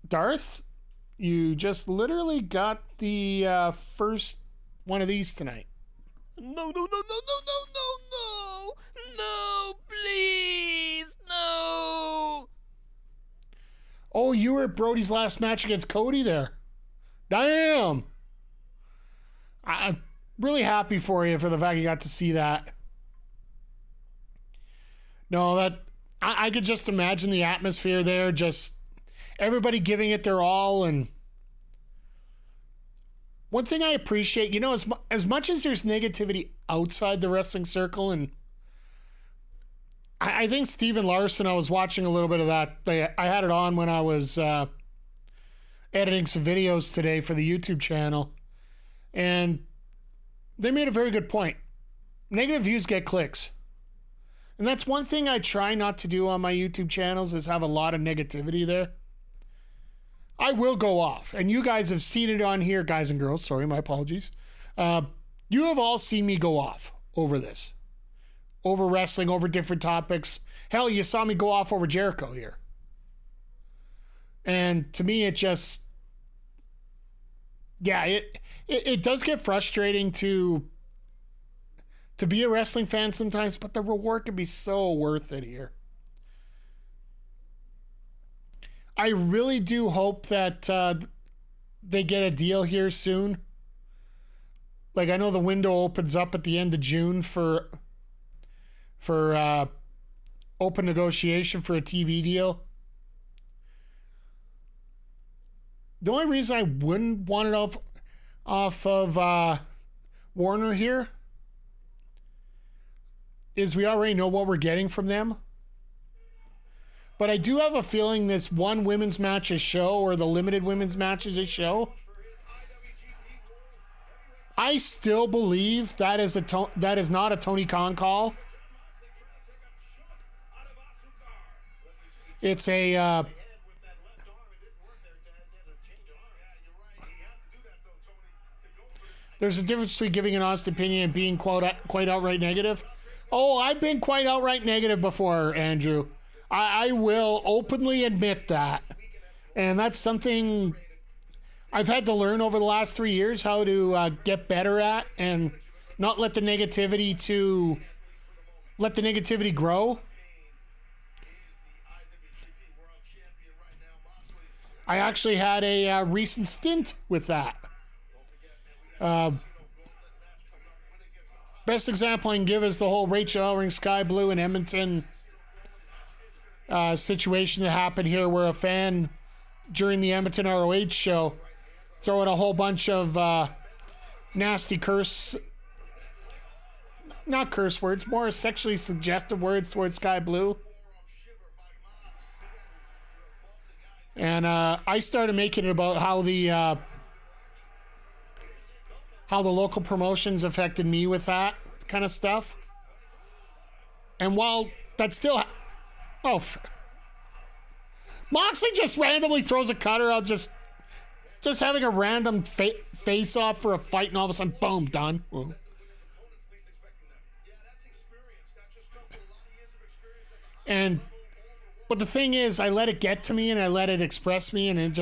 Darth, you just literally got the first one of these tonight. No, please, no. Oh, you were at Brody's last match against Cody there. Damn. I'm really happy for you for the fact you got to see that. No, that I could just imagine the atmosphere there, just everybody giving it their all. And one thing I appreciate, you know, as much as there's negativity outside the wrestling circle, and I think Steven Larson, I was watching a little bit of that. I had it on when I was editing some videos today for the YouTube channel. And they made a very good point. Negative views get clicks. And that's one thing I try not to do on my YouTube channels, is have a lot of negativity there. I will go off. And you guys have seen it on here, guys and girls. Sorry, my apologies. You have all seen me go off over this. Over wrestling, over different topics. Hell, you saw me go off over Jericho here. And to me, it just... Yeah, it does get frustrating to be a wrestling fan sometimes, but the reward can be so worth it here. I really do hope that they get a deal here soon. Like, I know the window opens up at the end of June for open negotiation for a TV deal. The only reason I wouldn't want it off of Warner here is we already know what we're getting from them. But I do have a feeling this one women's match a show, or the limited women's matches a show, I still believe that is not a Tony Khan call. It's a there's a difference between giving an honest opinion and being quite outright negative. Oh, I've been quite outright negative before, Andrew. I will openly admit that. And that's something I've had to learn over the last 3 years, how to get better at, and not let the negativity grow. I actually had a recent stint with that. Best example I can give is the whole Rachel Ellering Sky Blue in Edmonton situation that happened here, where a fan during the Edmonton ROH show throwing a whole bunch of nasty not curse words, more sexually suggestive words towards Sky Blue. And I started making it about how the local promotions affected me with that kind of stuff. And while that's still... Moxley just randomly throws a cutter out, just having a random face-off for a fight, and all of a sudden, boom, done. Ooh. But the thing is, I let it get to me, and I let it express me, and it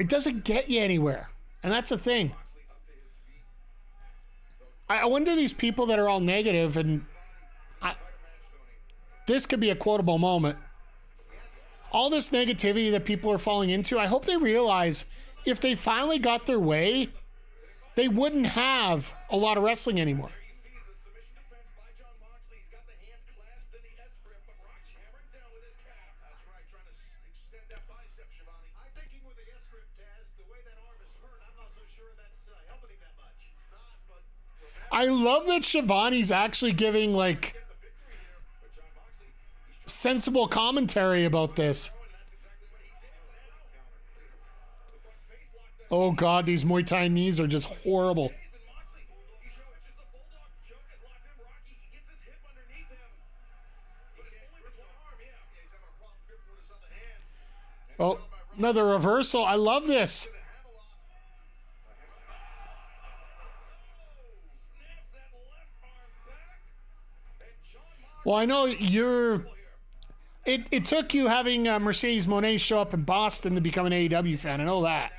doesn't get you anywhere. And that's the thing. I wonder these people that are all negative, and this could be a quotable moment. All this negativity that people are falling into, I hope they realize if they finally got their way, they wouldn't have a lot of wrestling anymore. You see the submission defense by Jon Moxley. He's got the hands clasped in the S grip, but Rocky hammering down with his calf. That's right, trying to extend that bicep, Shivani. I'm thinking with the S grip, Taz, the way that arm is hurt, I'm not so sure that's helping him that much. Not, but I love that Shivani's actually giving like the victory here. But Jon Moxley, he's sensible commentary about this. trying, that's exactly what he did. Now, the front face locked up. Oh God, these Muay Thai knees are just horrible. He's in Moxley. He switches the bulldog choke, has locked him. Rocky, he gets his hip underneath him. But it's only with one arm, yeah. Yeah, he's having a problem gripping with his other hand. Oh, another reversal. I love this. Snaps that left arm back. And Jon Moxley. Well, I know you're. It took you having Mercedes Moné show up in Boston to become an AEW fan. I know that.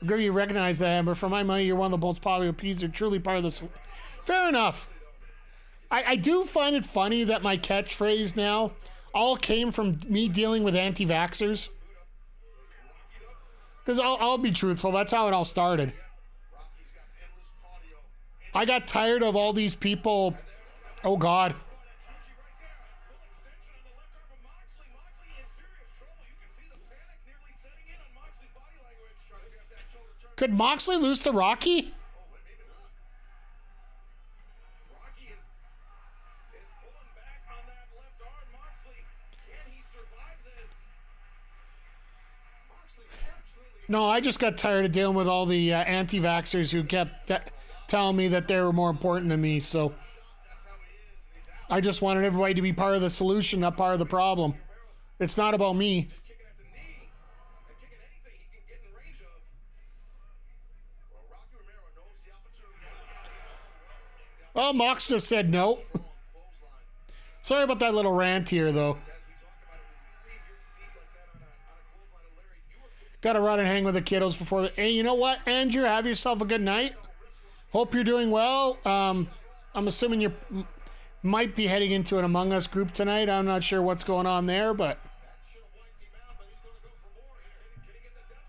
I'm sure you recognize that, but for my money, you're one of the most popular pieces. You're truly part of this. Fair enough. I do find it funny that my catchphrase now all came from me dealing with anti-vaxxers. Because I'll be truthful, that's how it all started. I got tired of all these people. Oh God. Could Moxley lose to Rocky? Rocky is pulling back on that left arm. Moxley, can he survive this? Moxley absolutely. No, I just got tired of dealing with all the anti-vaxxers who kept telling me that they were more important than me. So I just wanted everybody to be part of the solution, not part of the problem. It's not about me. Kicking at the knee and kicking anything he can get in range of. Well, Rocky Romero knows the opportunity. Well, Mox just said no. Sorry about that little rant here, though. As we talk about it, when you leave your feet like that on a clothesline of Larry, you are Got to run and hang with the kiddos before. Hey, you know what, Andrew? Have yourself a good night. Hope you're doing well. I'm assuming you might be heading into an Among Us group tonight. I'm not sure what's going on there, but. Should have wiped him out, but he's going to go for more here. Can he get the Death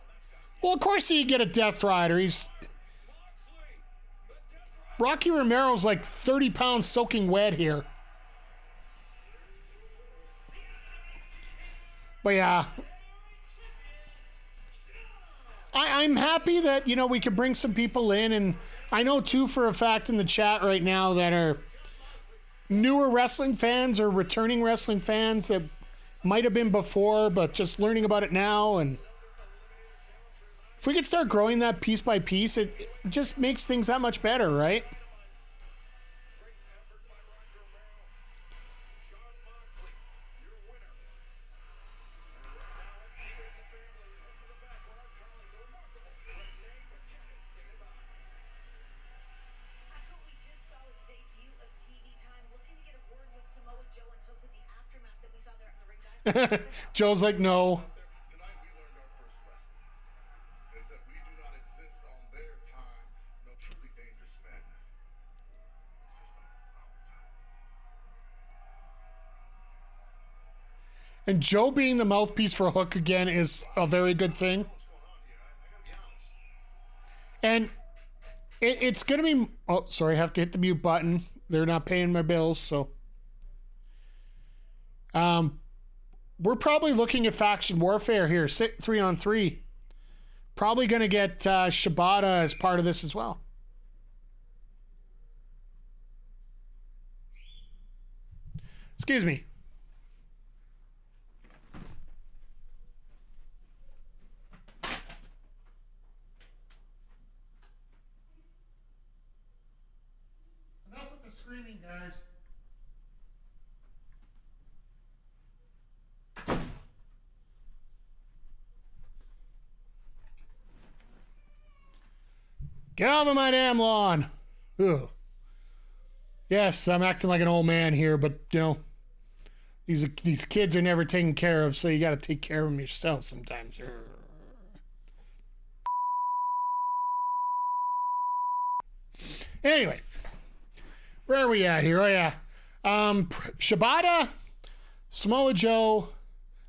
Rider? Well, of course he get a Death Rider. He's. Rocky Romero's like 30 pounds soaking wet here. But yeah. I'm happy that, you know, we could bring some people in. And I know, too, for a fact in the chat right now that are newer wrestling fans or returning wrestling fans that might have been before, but just learning about it now. And if we could start growing that piece by piece, it just makes things that much better, right? After what we just saw with the debut of TV Time, looking to get a word with Samoa Joe and Hook with the aftermath that we saw there at the ring. Joe's like, no. Tonight we learned our first lesson. Is that we do not exist on their time. No truly dangerous men exist on our time. And Joe being the mouthpiece for Hook again is a very good thing. What's going on here? I gotta be honest. And it's going to be... Oh, sorry, I have to hit the mute button. They're not paying my bills, so... We're probably looking at faction warfare here, 3-on-3. Probably going to get Shibata as part of this as well. Excuse me. Enough with the screaming, guys. Get off of my damn lawn. Ugh. Yes, I'm acting like an old man here, but, you know, these kids are never taken care of, so you got to take care of them yourself sometimes. Anyway, where are we at here? Oh, yeah. Shibata, Samoa Joe,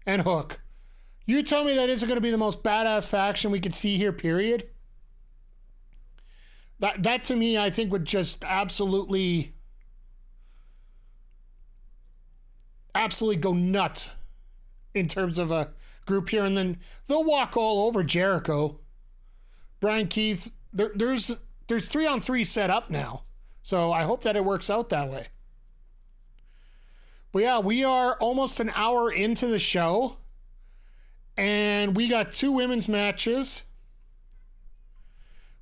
and Hook. You tell me that isn't going to be the most badass faction we could see here, period. That to me, I think would just absolutely go nuts in terms of a group here. And then they'll walk all over Jericho. Brian Keith, there's 3-on-3 set up now. So I hope that it works out that way. But yeah, we are almost an hour into the show. And we got 2 women's matches.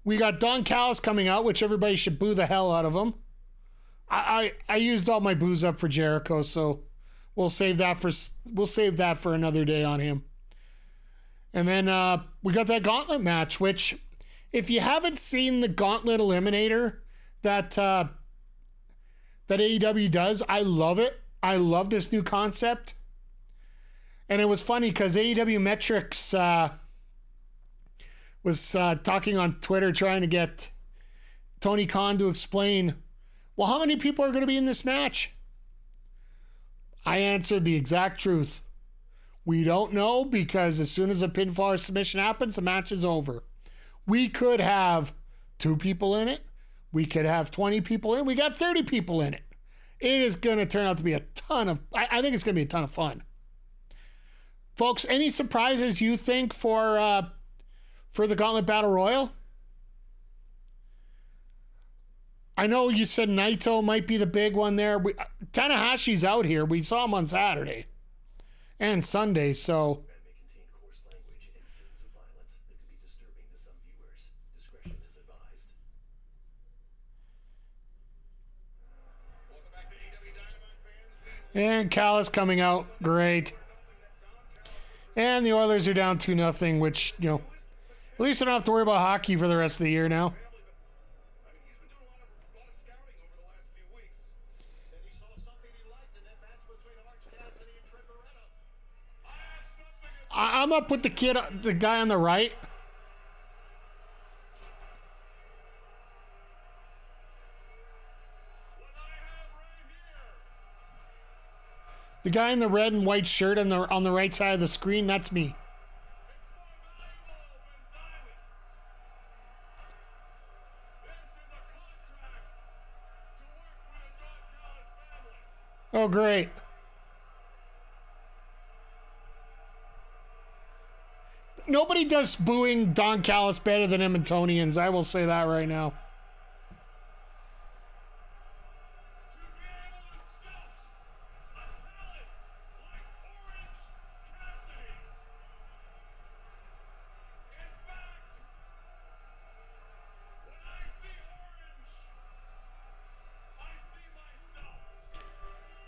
We got Don Callis coming out, which everybody should boo the hell out of him. I used all my boos up for Jericho, so we'll save that for another day on him. And then we got that Gauntlet match, which if you haven't seen the Gauntlet Eliminator that AEW does, I love it. I love this new concept. And it was funny because AEW Metrics was talking on Twitter trying to get Tony Khan to explain, well, how many people are going to be in this match? I answered the exact truth. We don't know, because as soon as a pinfall or submission happens, the match is over. We could have 2 people in it. We could have 20 people in it. We got 30 people in it. It is going to turn out to be a ton of... I think it's going to be a ton of fun. Folks, any surprises you think for the Gauntlet Battle Royal? I know you said Naito might be the big one there. Tanahashi's out here. We saw him on Saturday and Sunday, so... May contain coarse language and scenes of violence that could be disturbing to some viewers. Discretion is advised. Welcome back to AEW Dynamite, fans. And Callis coming out. Great. And the Oilers are down 2-0, which, you know, at least I don't have to worry about hockey for the rest of the year now. I mean, he's been doing a lot of scouting over the last few weeks. Said he saw something he liked in that match between Orange Cassidy and Trent Beretta. I have something I'm up with the guy on the right. The guy in the red and white shirt on the right side of the screen, that's me. Oh, great. Nobody does booing Don Callis better than Edmontonians. I will say that right now.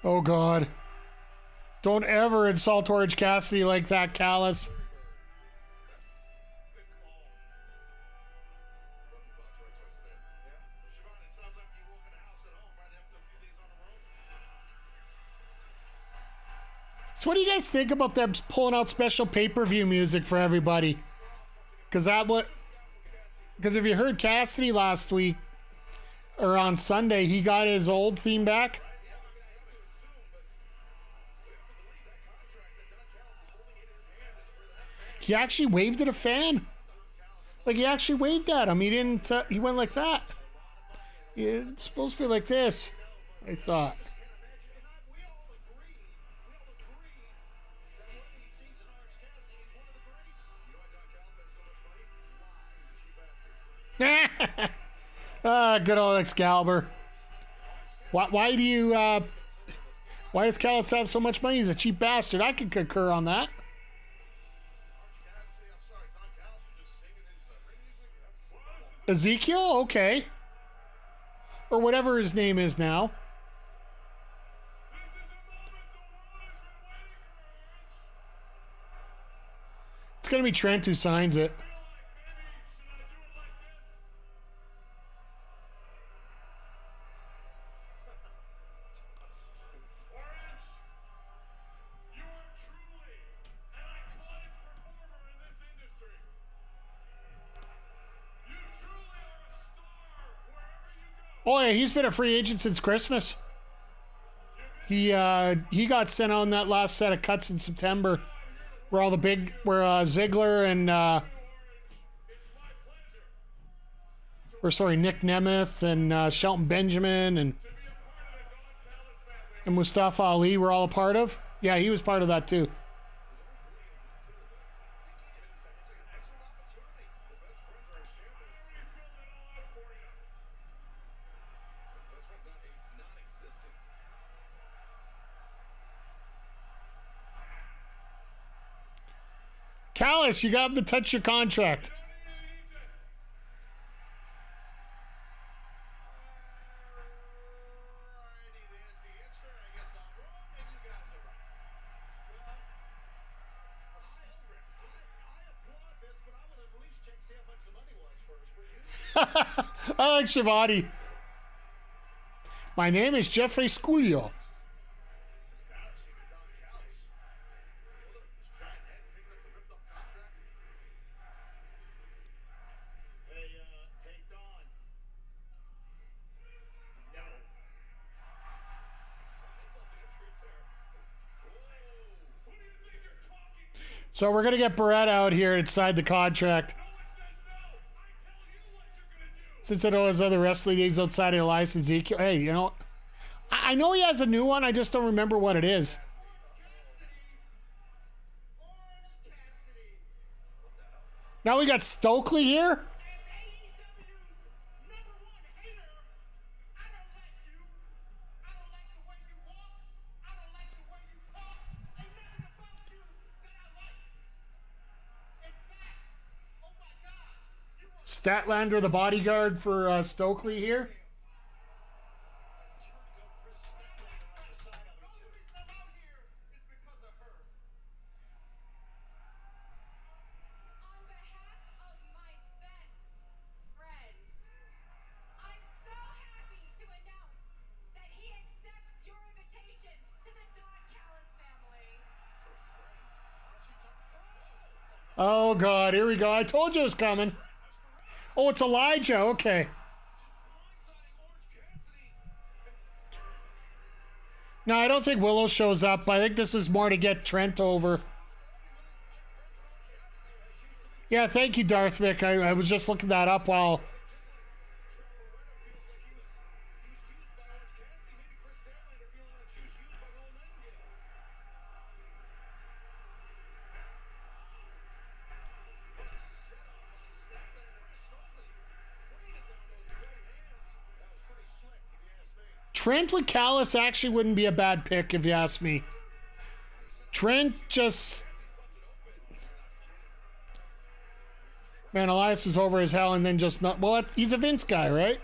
Oh, God. Don't ever insult Orange Cassidy like that, Callis. Good call. Button clock's right twice a day. Yeah. Well, Siobhan, it sounds like you woke in a house at home right after a few days on the road. So what do you guys think about them pulling out special pay-per-view music for everybody? Because if you heard Cassidy last week, or on Sunday, he got his old theme back. He actually waved at a fan. Like, he actually waved at him. He didn't, he went like that. It's supposed to be like this, I thought. Good old Excalibur. Why does Callis have so much money? He's a cheap bastard. I can concur on that. Ezekiel? Okay. Or whatever his name is now. It's going to be Trent who signs it. Oh, yeah, he's been a free agent since Christmas. He got sent on that last set of cuts in September, where Ziggler and Nick Nemeth and Shelton Benjamin and Mustafa Ali were all a part of. Yeah, he was part of that too. Callis, you got to touch your contract. I like Shivani. My name is Jeffrey Sculio. So we're going to get Barrett out here inside the contract. Since I know his other wrestling names outside of Elias Ezekiel. Hey, you know, I know he has a new one. I just don't remember what it is. Now we got Stokely here. Statlander, the bodyguard for Stokely here. On behalf of my best friend, I'm so happy to announce that he accepts your invitation to the Don Callis family. Oh, God. Here we go. I told you it was coming. Oh, it's Elijah. Okay. No, I don't think Willow shows up. I think this was more to get Trent over. Yeah, thank you, Darth Mick. I was just looking that up while... Trent with Callis actually wouldn't be a bad pick if you ask me. Trent just... Man, Elias is over as hell and then just not... Well, he's a Vince guy, right?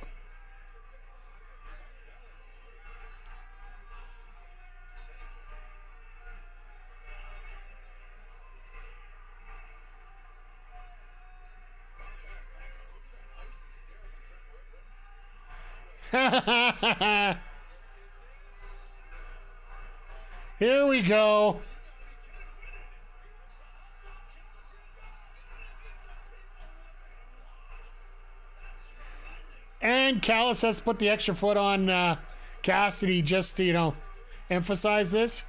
Here we go. And Callis has to put the extra foot on Cassidy just to, you know, emphasize this.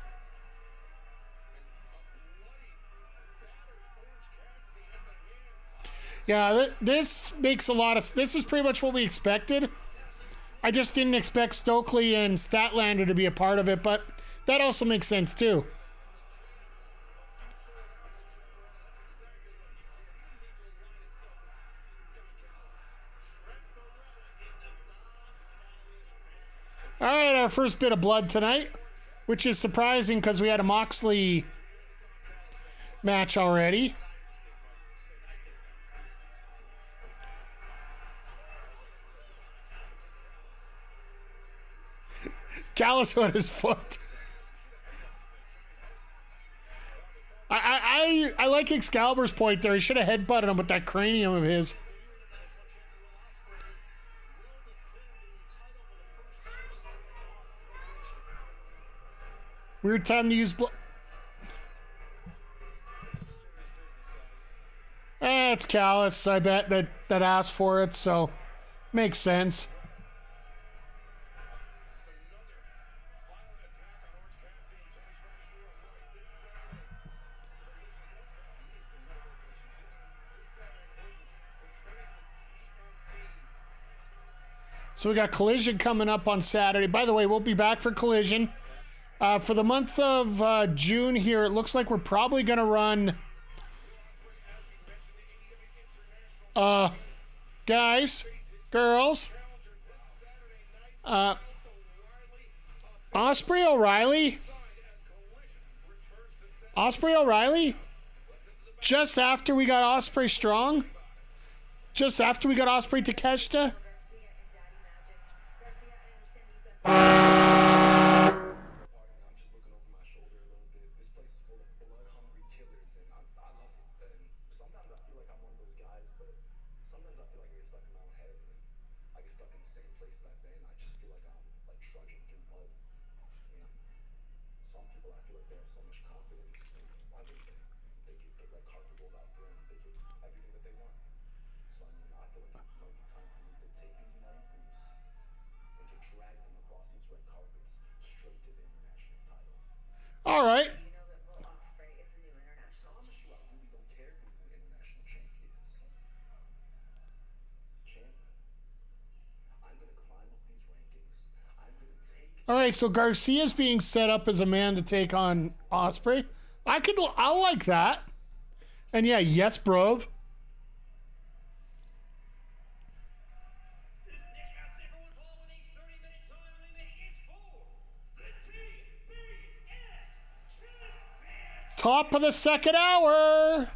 Yeah, this makes a lot of... This is pretty much what we expected. I just didn't expect Stokely and Statlander to be a part of it, but that also makes sense too. All right, our first bit of blood tonight, which is surprising because we had a Moxley match already. Callis on his foot. I like Excalibur's point there. He should have headbutted him with that cranium of his. Weird time to use blood. It's Callis. I bet that asked for it, so makes sense. So we got Collision coming up on Saturday. By the way, we'll be back for Collision. For the month of June here, it looks like we're probably going to run... guys, girls, Osprey O'Reilly, just after we got Osprey strong, just after we got Osprey Takeshita. I'm just looking over my shoulder a little bit. This place is full of blood-hungry killers, and I love it. And sometimes I feel like I'm one of those guys, but sometimes I feel like I get stuck in my own head, and I get stuck in the same place that I've been. I just feel like I'm like trudging through mud. And some people, I feel like they have so much confidence, and why wouldn't they? They get the red carpet rolled out for them. They get everything that they want. So I mean, I feel like it might be time for me to take these muddy boots and to drag them across these red carpets straight to the international title. All right. You know that Will Ospreay is the new international I really don't care who the international champ is. Champ, I'm gonna climb up these rankings. I'm gonna take All right, so Garcia's being set up as a man to take on Osprey. I'll like that. And yeah, yes, Brove. This next match, everyone, following a 30-minute time limit is for the TBS Championship. Top of the second hour.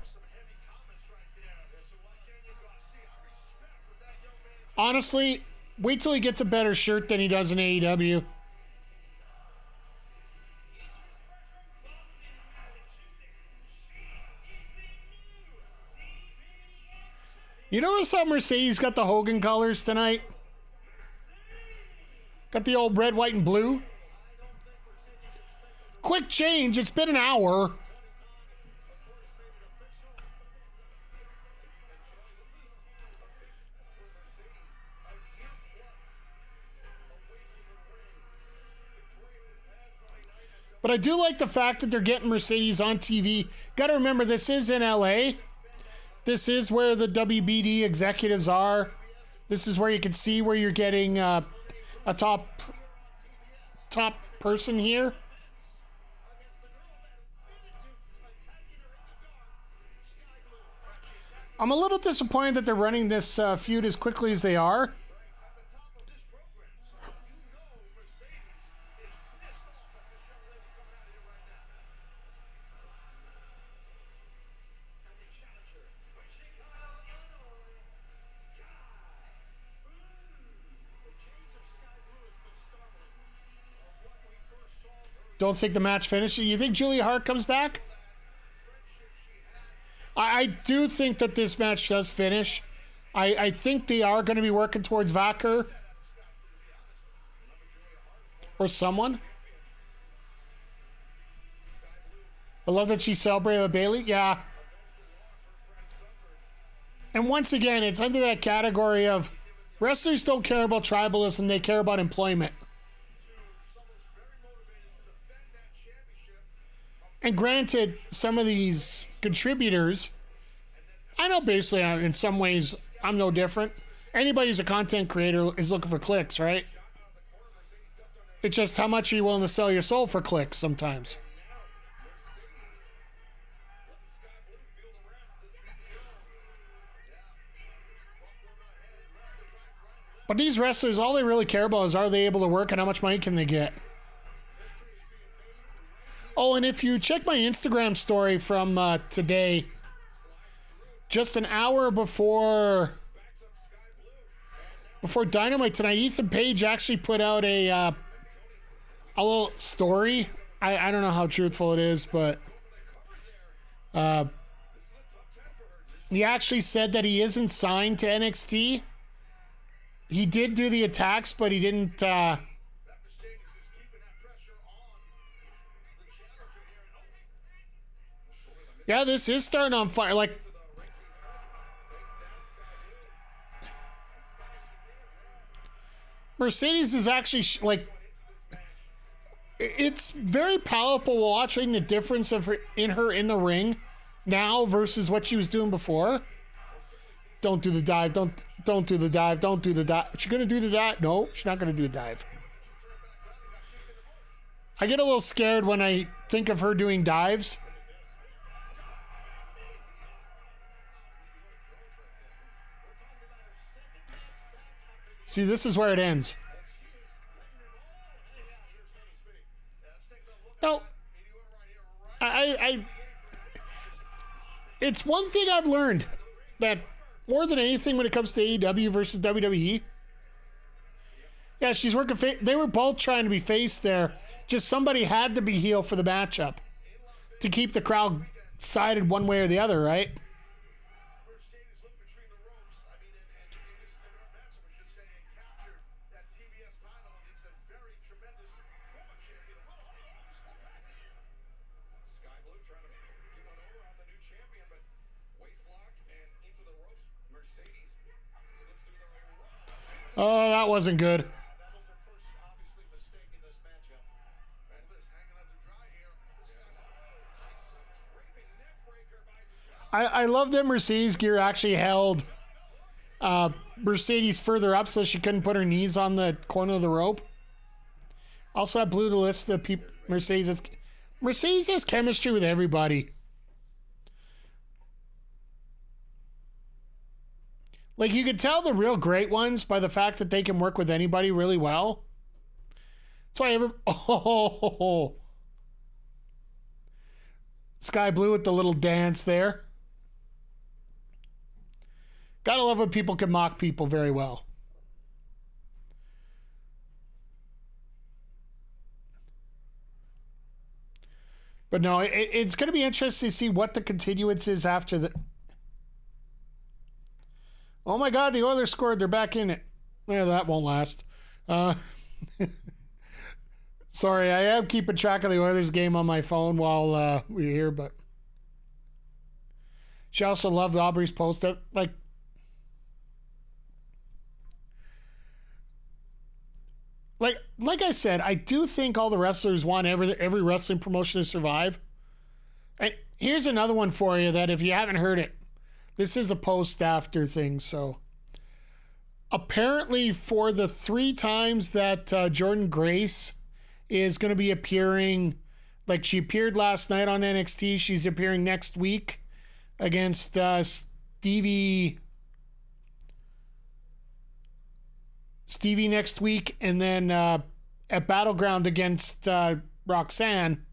Honestly, wait till he gets a better shirt than he does in AEW. You notice how Mercedes got the Hogan colors tonight? Got the old red, white, and blue. Quick change. It's been an hour. But I do like the fact that they're getting Mercedes on TV. Got to remember, this is in LA. This is where the WBD executives are. This is where you can see where you're getting a top person here. I'm a little disappointed that they're running this feud as quickly as they are. Don't think the match finishes. You think Julia Hart comes back? I do think that this match does finish. I think they are going to be working towards Vacker. Or someone. I love that she celebrated with Bailey. Yeah. And once again, it's under that category of wrestlers don't care about tribalism, they care about employment. And granted, some of these contributors, I know basically in some ways I'm no different. Anybody who's a content creator is looking for clicks, right? It's just how much are you willing to sell your soul for clicks sometimes. But these wrestlers, all they really care about is are they able to work and how much money can they get. Oh, and if you check my Instagram story from today, just an hour before Dynamite tonight, Ethan Page actually put out a little story. I don't know how truthful it is, but he actually said that he isn't signed to NXT. He did do the attacks, but he didn't... Yeah, this is starting on fire. Like, Mercedes is actually like, it's very palpable watching the difference of her in the ring now versus what she was doing before. Don't do the dive. Don't do the dive. Don't do the dive. Is she going to do the dive? No, she's not going to do the dive. I get a little scared when I think of her doing dives. See, this is where it ends. No, it's one thing I've learned that more than anything when it comes to AEW versus WWE. Yeah, she's working face. They were both trying to be face there. Just somebody had to be heel for the matchup to keep the crowd sided one way or the other, right? Mercedes looked between the ropes. I mean, and this in her match, we should say, and captured that TBS title against a very tremendous former champion. Sky Blue trying to get one over on the new champion, but waist lock and into the ropes. Mercedes slips through the rope. Oh, that wasn't good. That was her first, obviously, mistake in this matchup. And Liz hanging up to dry here. Nice draping neck breaker by Sky. I love that Mercedes gear actually held Mercedes further up so she couldn't put her knees on the corner of the rope. Also, I blew the list of people. Mercedes has chemistry with everybody. Like, you could tell the real great ones by the fact that they can work with anybody really well. That's why Sky Blue with the little dance there. Gotta love when people can mock people very well. But no, it's going to be interesting to see what the continuance is after the... Oh my God, the Oilers scored. They're back in it. Yeah, that won't last. Sorry, I am keeping track of the Oilers game on my phone while we're here, but... She also loved Aubrey's post. Like I said, I do think all the wrestlers want every wrestling promotion to survive. And here's another one for you that if you haven't heard it, this is a post-after thing. So apparently for the 3 times that Jordan Grace is going to be appearing, like she appeared last night on NXT, she's appearing next week against Stevie next week, and then at Battleground against Roxanne,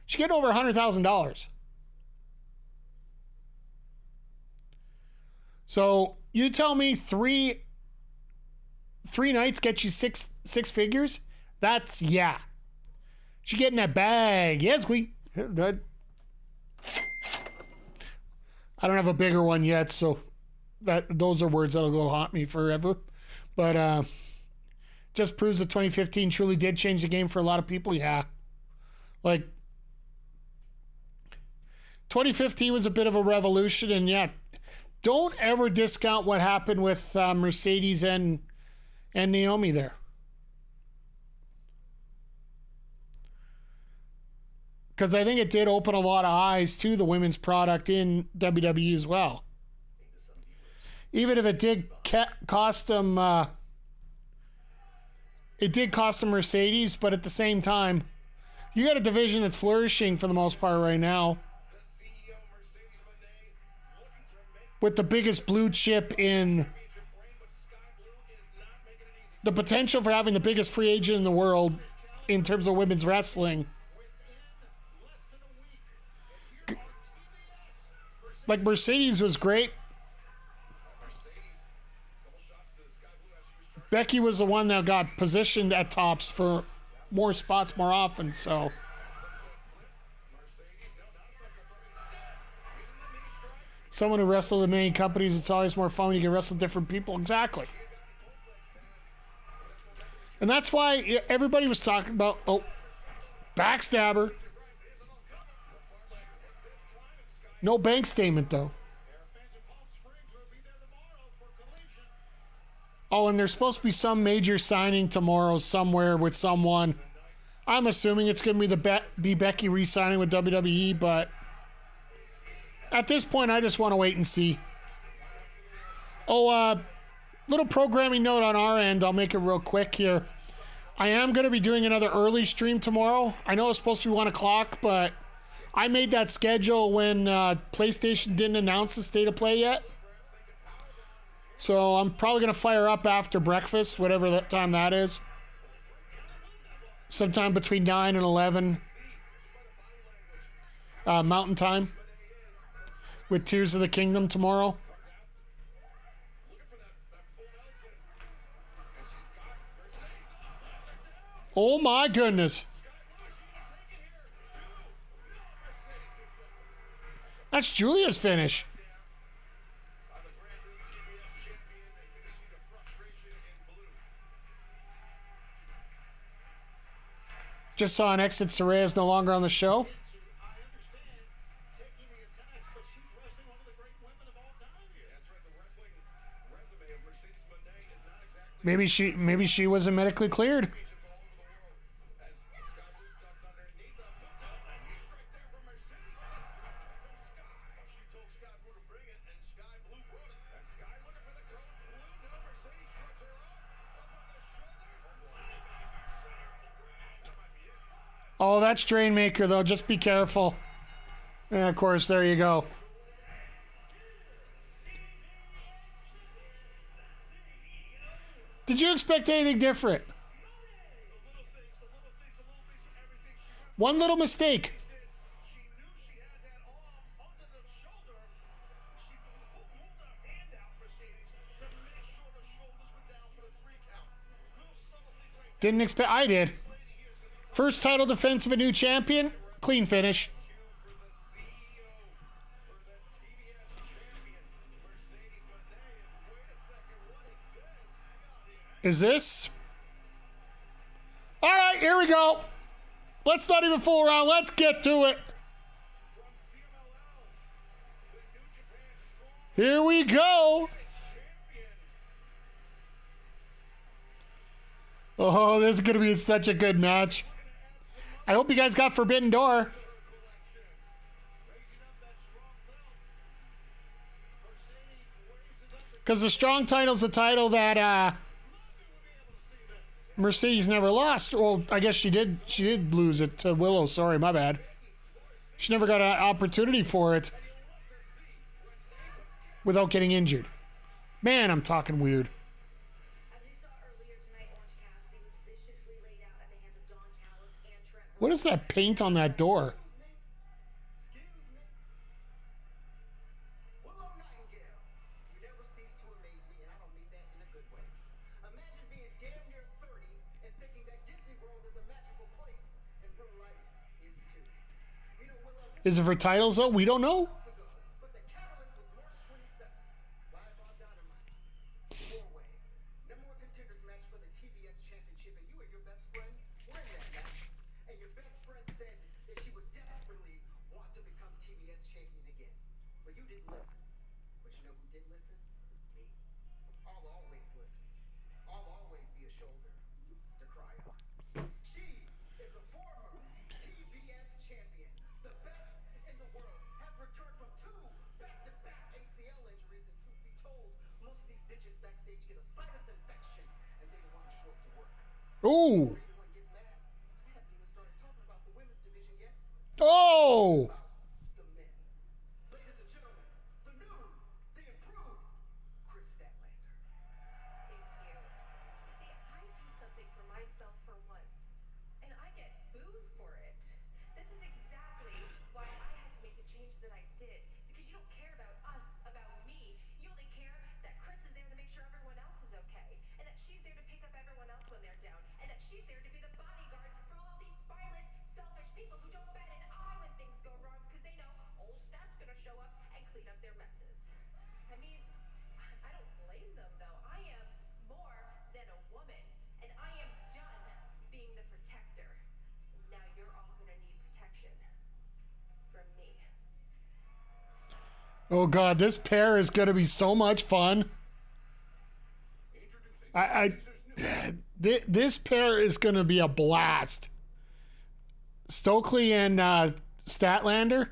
she get over $100,000. So you tell me three nights get you six figures? That's yeah. She getting that bag. Yes, we good. I don't have a bigger one yet, so those are words that'll go haunt me forever. But just proves that 2015 truly did change the game for a lot of people. Yeah. Like 2015 was a bit of a revolution, and yeah, don't ever discount what happened with Mercedes and Naomi there. Because I think it did open a lot of eyes to the women's product in WWE as well. Even if it did cost them, it did cost them Mercedes, but at the same time, you got a division that's flourishing for the most part right now. With the biggest blue chip in the potential for having the biggest free agent in the world in terms of women's wrestling. Like Mercedes was great. Becky was the one that got positioned at tops for more spots more often, so. Someone who wrestled in many companies, it's always more fun when you can wrestle different people. Exactly. And that's why everybody was talking about, backstabber. No bank statement, though. Oh, and there's supposed to be some major signing tomorrow somewhere with someone. I'm assuming it's going to be Becky re-signing with WWE, but at this point, I just want to wait and see. Oh, little programming note on our end. I'll make it real quick here. I am going to be doing another early stream tomorrow. I know it's supposed to be 1 o'clock, but I made that schedule when PlayStation didn't announce the state of play yet. So I'm probably going to fire up after breakfast, whatever that time that is. Sometime between 9 and 11 Mountain Time. With Tears of the Kingdom tomorrow. Oh my goodness. That's Julia's finish. Just saw an exit. Saraya is no longer on the show. Maybe she wasn't medically cleared. Oh, that's Drainmaker, though. Just be careful. And, of course, there you go. Did you expect anything different? One little mistake. Didn't expect. I did. First title defense of a new champion. Clean finish. Is this? All right, here we go. Let's not even fool around. Let's get to it. Here we go. Oh, this is going to be such a good match. I hope you guys got Forbidden Door. Because the Strong title's a title that Mercedes never lost. Well, I guess she did. She did lose it to Willow. Sorry, my bad. She never got an opportunity for it without getting injured. Man, I'm talking weird. What is that paint on that door? Is it for titles though? We don't know. But the catalyst was March 27th, live on Dynamite. Four-way. Number one contenders match for the TBS Championship, and you and your best friend were in that match. And your best friend said that she would desperately want to become TBS champion again. But you didn't listen. But you know who did listen? Me. I'll always listen. I'll always be a shoulder to cry on. She is a former TBS champion, the best in the world, has returned from 2 back-to-back ACL injuries, and truth be told, most of these bitches backstage get a sinus infection and they want to show up to work. Ooh. Everyone gets mad. I haven't even started talking about the women's division yet. Oh. The men. Ladies and gentlemen, the new, the improved Chris Statlander. Thank you. See, I do something for myself for once, and I get booed for it. This is exactly why I had to make the change that I did, because you don't care about us, about me. You only care that Chris is there to make sure everyone else is okay, and that she's there to pick up everyone else when they're down, and that she's there to be the bodyguard for all of these spineless, selfish people who don't bat an eye when things go wrong because they know old Stat's gonna show up and clean up their messes. I mean, I don't blame them though. I am more than a woman, and I am done being the protector. Now you're all gonna need protection from me. Oh God, this pair is going to be so much fun. This pair is going to be a blast. Stokely and Statlander.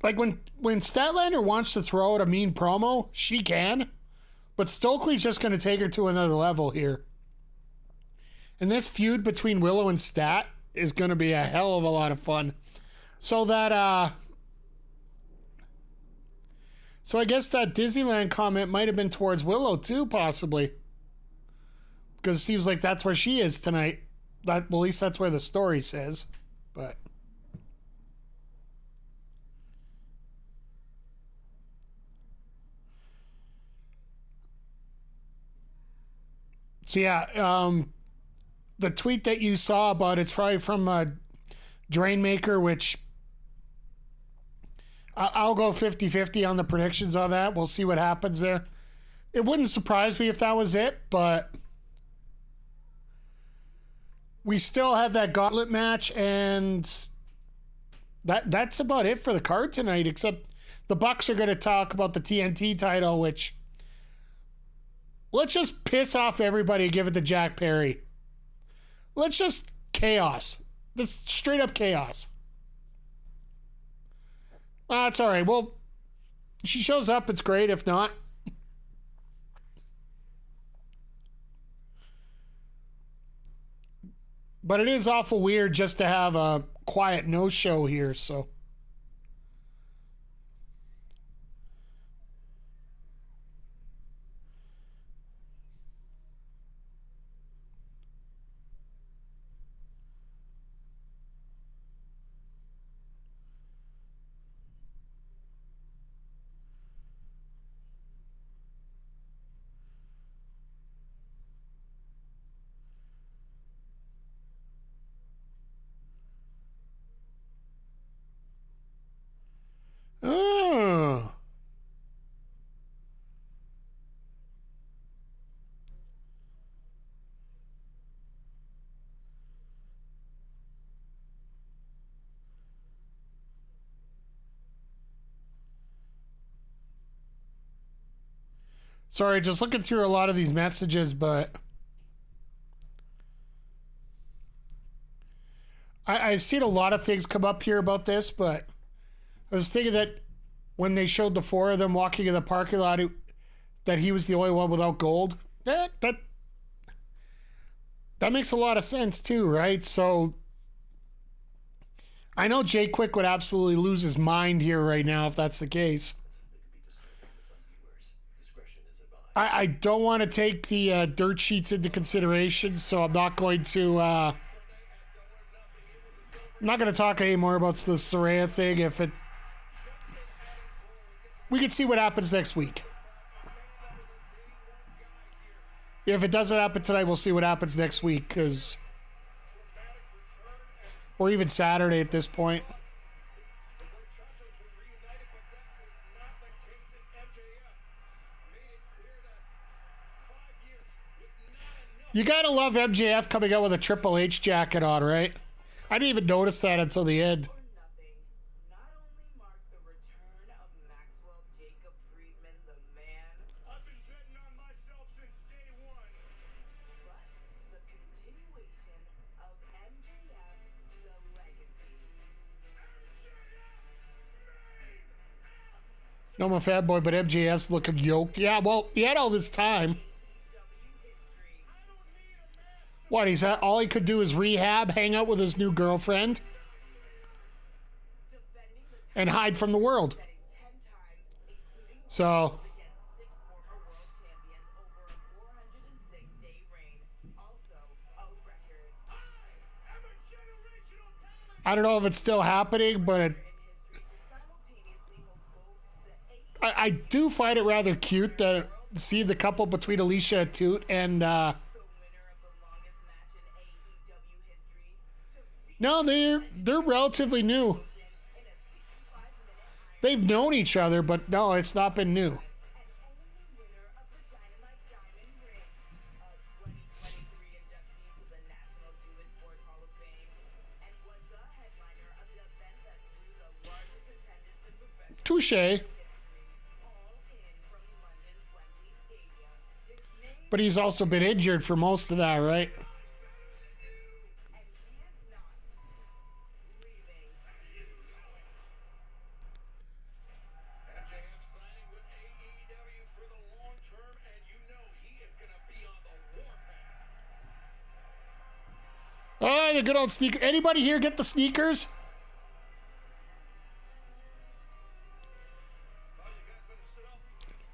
like when Statlander wants to throw out a mean promo, she can, but Stokely's just going to take her to another level here. And this feud between Willow and Stat is going to be a hell of a lot of fun. So I guess that Disneyland comment might have been towards Willow too, possibly. Because it seems like that's where she is tonight. Well, at least that's where the story says. But so yeah, the tweet that you saw about it's probably from Drainmaker, which I'll go 50-50 on the predictions on that. We'll see what happens there. It wouldn't surprise me if that was it, but we still have that Gauntlet match, and that's about it for the card tonight, except the Bucks are going to talk about the TNT title, which let's just piss off everybody and give it to Jack Perry. Let's just chaos. This straight up chaos. It's all right. Well, she shows up. It's great. If not, but it is awful weird just to have a quiet no-show here. So. Oh. Sorry, just looking through a lot of these messages, but I've seen a lot of things come up here about this, but I was thinking that when they showed the four of them walking in the parking lot, that he was the only one without gold. That makes a lot of sense too, right? So I know Jay Quick would absolutely lose his mind here right now if that's the case. I don't want to take the dirt sheets into consideration, so I'm not going to. I'm not going to talk anymore about the Saraya thing. We can see what happens next week. If it doesn't happen tonight, we'll see what happens next week, or even Saturday at this point. You gotta love MJF coming out with a Triple H jacket on, right? I didn't even notice that until the end. Not only marked the return of Maxwell Jacob Friedman, the man, I've been betting on myself since day one. but the continuation of MJF, the legacy. No, I'm a fat boy, but MJF's looking yoked. Yeah, well, he had all this time. What, all he could do is rehab, hang out with his new girlfriend, and hide from the world. So, I don't know if it's still happening, but I do find it rather cute to see the couple between Alicia Toot and no, they're relatively new. They've known each other, but no, it's not been new. Touche. But he's also been injured for most of that, right? Oh, the good old sneaker. Anybody here get the sneakers?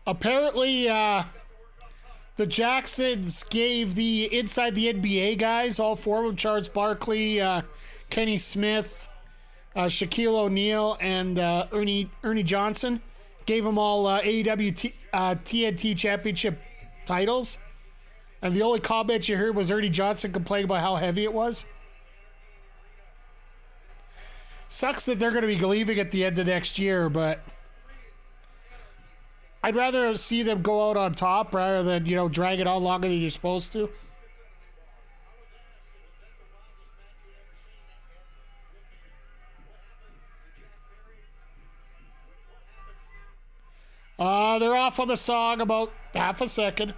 Apparently, the Jacksons gave the Inside the NBA guys, all four of them, Charles Barkley, Kenny Smith, Shaquille O'Neal, and Ernie Johnson, gave them all AEW TNT Championship titles. And the only comment you heard was Ernie Johnson complaining about how heavy it was. Sucks that they're going to be leaving at the end of next year, but I'd rather see them go out on top rather than, drag it on longer than you're supposed to. They're off on the song about half a second.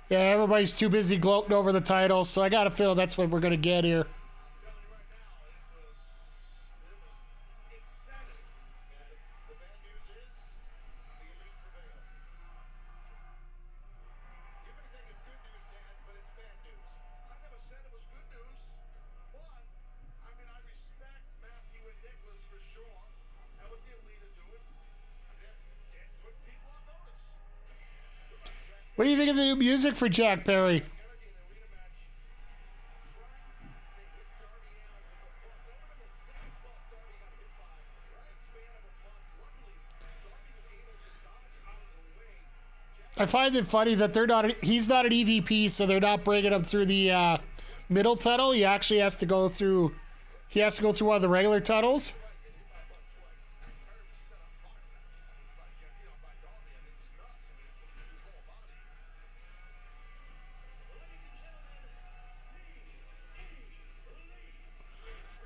Yeah, everybody's too busy gloating over the title, so I got to feel that's what we're going to get here. What do you think of the new music for Jack Perry? I find it funny that he's not an EVP, so they're not bringing him through the middle tunnel. He actually has to go through one of the regular tunnels.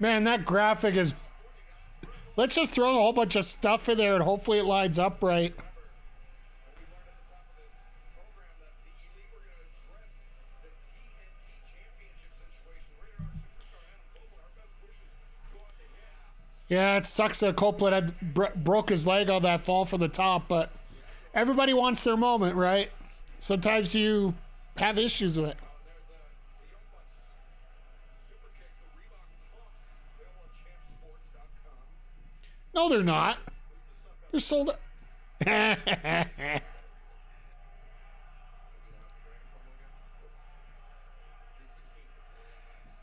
Man, that graphic is... Let's just throw a whole bunch of stuff in there and hopefully it lines up right. Yeah, it sucks that Copeland had broke his leg on that fall from the top, but everybody wants their moment, right? Sometimes you have issues with it. No, they're not. They're sold out.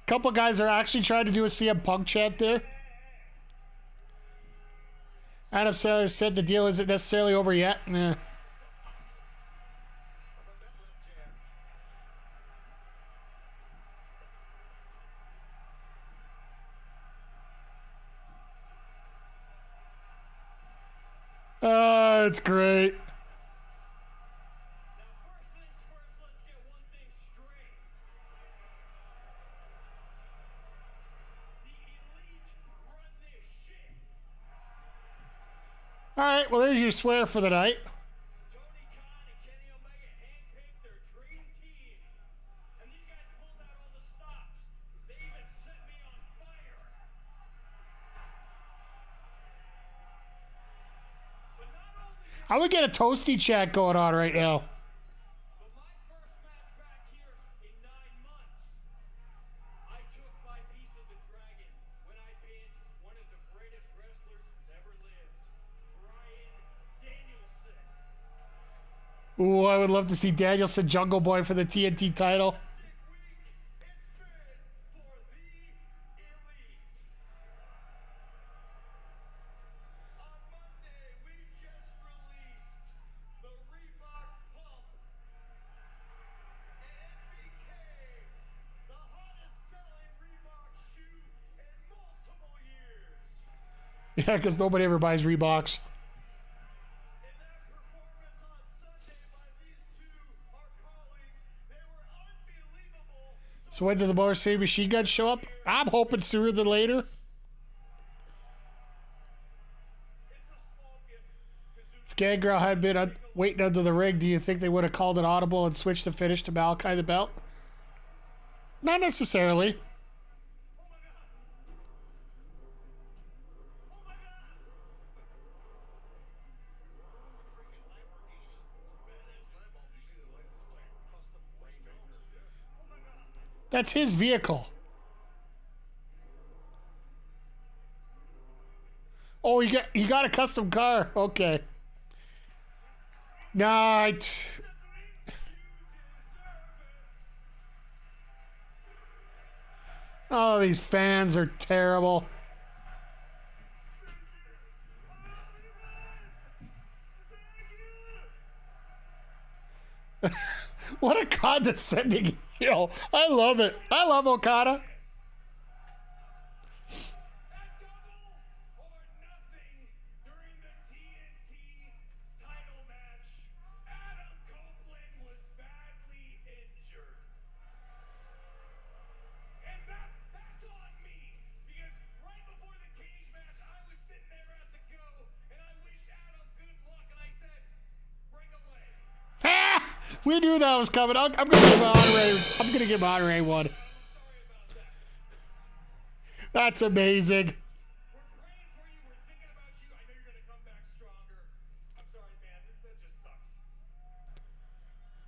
Couple guys are actually trying to do a CM Punk chant there. Adam Sellers said the deal isn't necessarily over yet. Nah. Oh, it's great. All right, well, there's your swear for the night. Tony Khan and Kenny Omega handpicked their dream team. And these guys pulled out all the stops. They even set me on fire. But not only I would get a toasty chat going on right now. but my first match back here in 9 months, I took my piece of the dragon when I pinned one of the greatest wrestlers who's ever lived, Bryan Danielson. Ooh, I would love to see Danielson Jungle Boy for the TNT title. Fantastic week it's been for the elite. On Monday, we just released the Reebok Pump, and it became the hottest selling Reebok shoe in multiple years. Yeah, because nobody ever buys Reeboks. In that performance on Sunday by these two, our colleagues, they were unbelievable. So when did the Motor City Machine Gun show up? I'm hoping sooner than later. It's a small gift. If Gangrel had been waiting under the ring, do you think they would have called it audible and switched the finish to Malachi the Belt? Not necessarily. That's his vehicle. Oh, he got a custom car. Okay. Nah. Oh, these fans are terrible. What a condescending heel. I love it. I love Okada. Ah, we knew that was coming. I'm gonna give honorary. I'm gonna give honorary one. That's amazing.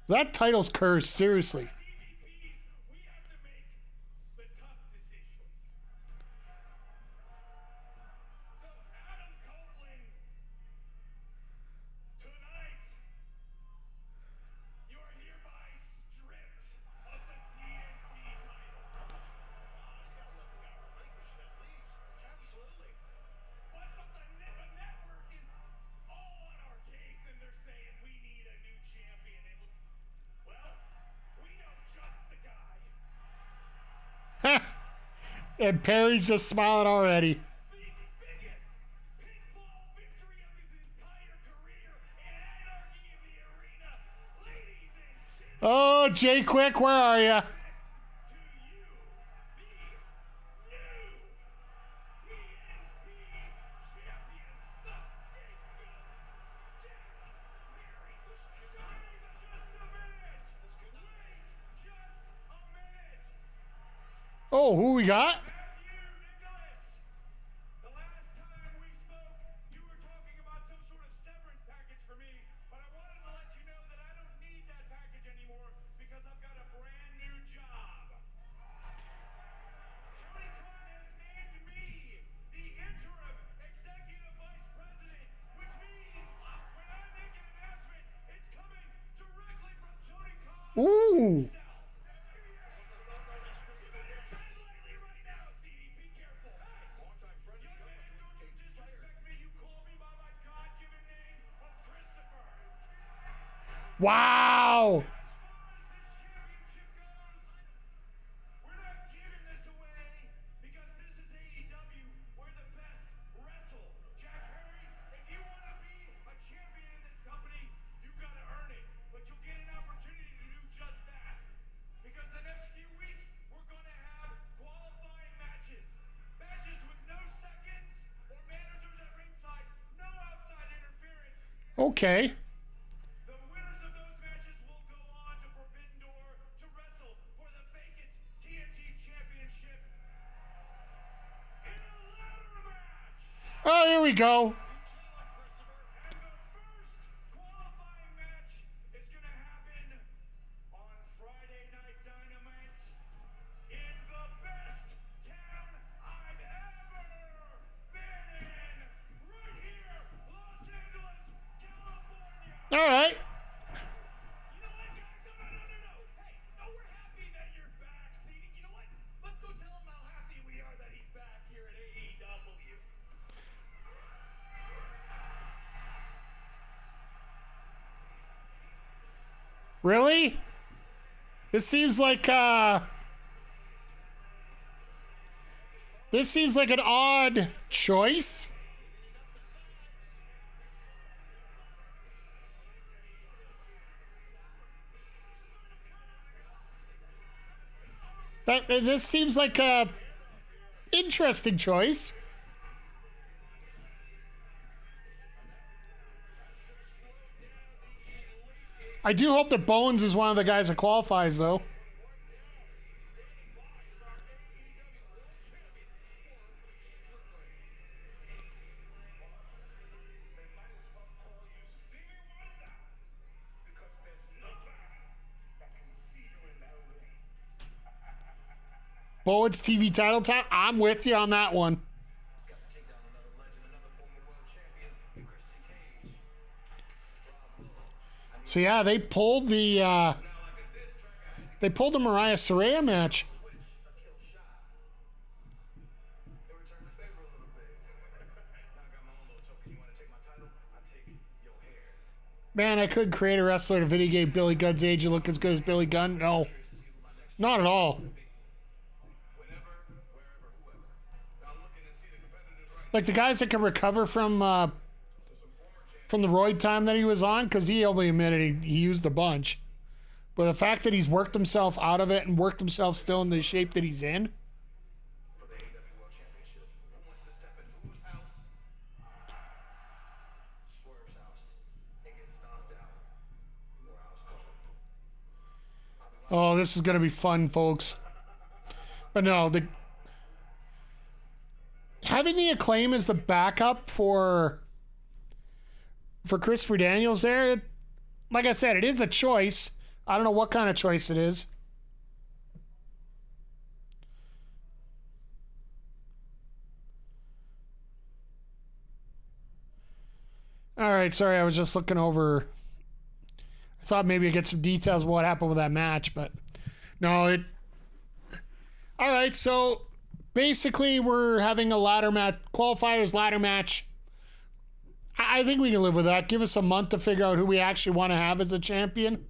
That title's cursed. Seriously. And Perry's just smiling already. Oh, Jay Quick, where are you? Oh, who we got? Ooh. Wow. We're not giving this away because this is AEW where the best wrestle. Jack Perry, if you want to be a champion in this company, you got to earn it. But you'll get an opportunity to do just that. Because the next few weeks, we're going to have qualifying matches. Matches with no seconds or managers at ringside, no outside interference. Okay. The winners of those matches will go on to Forbidden Door to wrestle for the vacant TNT Championship in a ladder match. Oh, here we go. And the first qualifying match is going to happen on Friday Night Dynamite in the best town I've ever been in, right here, Los Angeles, California. All right. You know what, guys? No. Hey, no, we're happy that you're back, CD. You know what? Let's go tell him how happy we are that he's back here at AEW. Really? This seems like an odd choice. This seems like a interesting choice. I do hope that Bones is one of the guys that qualifies, though. Oh, it's TV title time. I'm with you on that one. Got to take down another legend, another former world champion, in Christian Cage. So yeah, they pulled the Now, like at this track, I had to they pulled the Mariah Saraya match. switch a kill shot. It returned the favor a little bit. Now I got my own little token. You want to take my title? I take your hair. Man, I could create a wrestler to video Billy Gunn's age and look as good as Billy Gunn. No, not at all. Whenever, wherever, whoever. Now I'm looking to see the competitors right Like the guys that can recover from the roid time that he was on, because he only admitted he used a bunch. But the fact that he's worked himself out of it and worked himself still in the shape that he's in, for the AEW World Championship. Who wants to step in whose house? Swerve's house. And get stomped out. Or house call. oh, this is gonna be fun, folks. But no, having the Acclaim as the backup for Christopher Daniels there, like I said, it is a choice. I don't know what kind of choice it is. All right, sorry, I was just looking over. I thought maybe I'd get some details of what happened with that match, but no, it. All right, so basically we're having a ladder match, qualifiers ladder match. I think we can live with that. Give us a month to figure out who we actually want to have as a champion.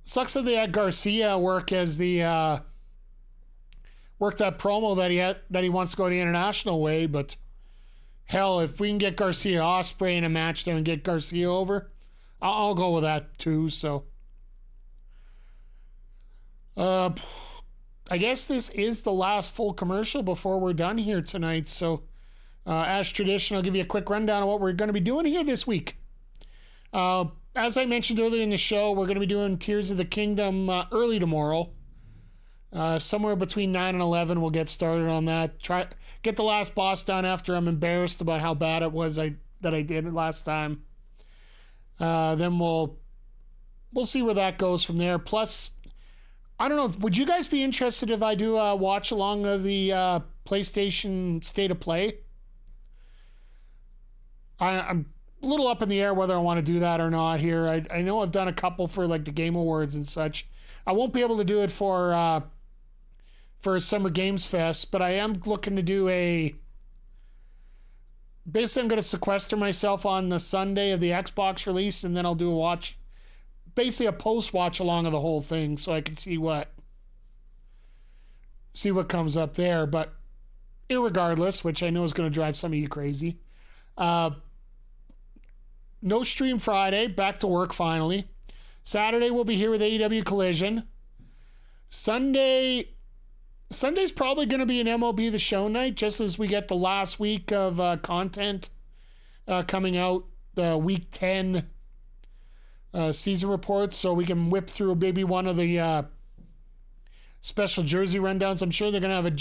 Sucks that they had Garcia work as the work that promo that he wants to go the international way, but hell, if we can get Garcia Ospreay in a match there and get Garcia over, I'll go with that too. So, I guess this is the last full commercial before we're done here tonight. So, as tradition, I'll give you a quick rundown of what we're going to be doing here this week. As I mentioned earlier in the show, we're going to be doing Tears of the Kingdom early tomorrow. Somewhere between 9 and 11, we'll get started on that. Try get the last boss done after I'm embarrassed about how bad it was that I did it last time. Then we'll see where that goes from there. Plus, I don't know. Would you guys be interested if I do a watch along of the PlayStation State of Play? I'm a little up in the air whether I want to do that or not here. I know I've done a couple for like the Game Awards and such. I won't be able to do it for Summer Games Fest, but I am looking to do basically I'm going to sequester myself on the Sunday of the Xbox release, and then I'll do basically a post-watch along of the whole thing so I can see what comes up there. But irregardless, which I know is going to drive some of you crazy, no stream Friday, back to work finally. Saturday we'll be here with AEW Collision. Sunday's probably going to be an MLB The Show night, just as we get the last week of content coming out, the week 10 season reports, so we can whip through maybe one of the special jersey rundowns. I'm sure they're going to have a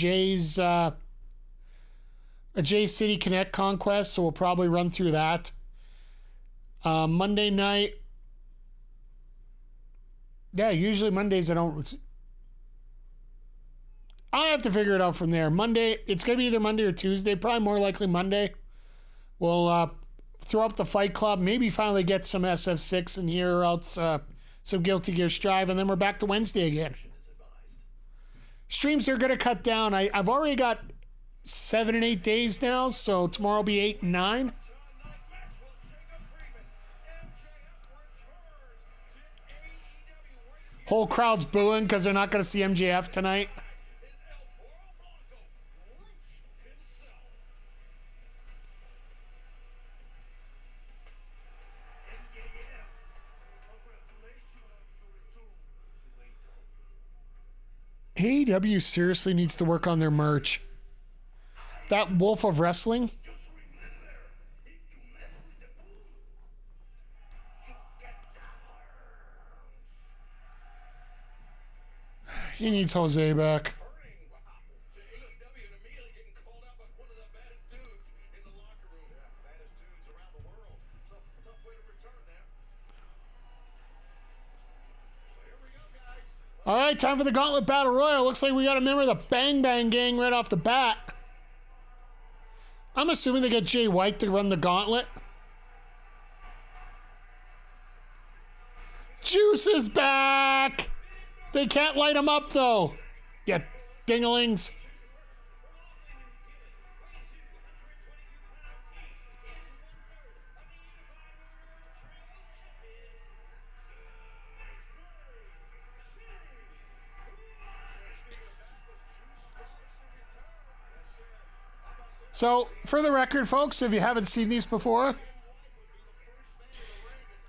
Jay City Connect Conquest, so we'll probably run through that. Monday night, yeah, usually Mondays I'll have to figure it out from there. Monday, it's going to be either Monday or Tuesday, probably more likely Monday. We'll throw up the Fight Club, maybe finally get some SF6 in here, or else some Guilty Gear Strive, and then we're back to Wednesday again. Streams are going to cut down. I've already got 7 and 8 days now, so tomorrow will be 8 and 9. Whole crowd's booing because they're not going to see MJF tonight. AEW seriously needs to work on their merch. That Wolf of Wrestling. He needs Jose back. All right, right, time for the Gauntlet Battle Royal. Looks like we got a member of the Bang Bang Gang right off the bat. I'm assuming they get Jay White to run the Gauntlet. Juice is back! They can't light him up, though. Yeah, dinglings. So, for the record, folks, if you haven't seen these before,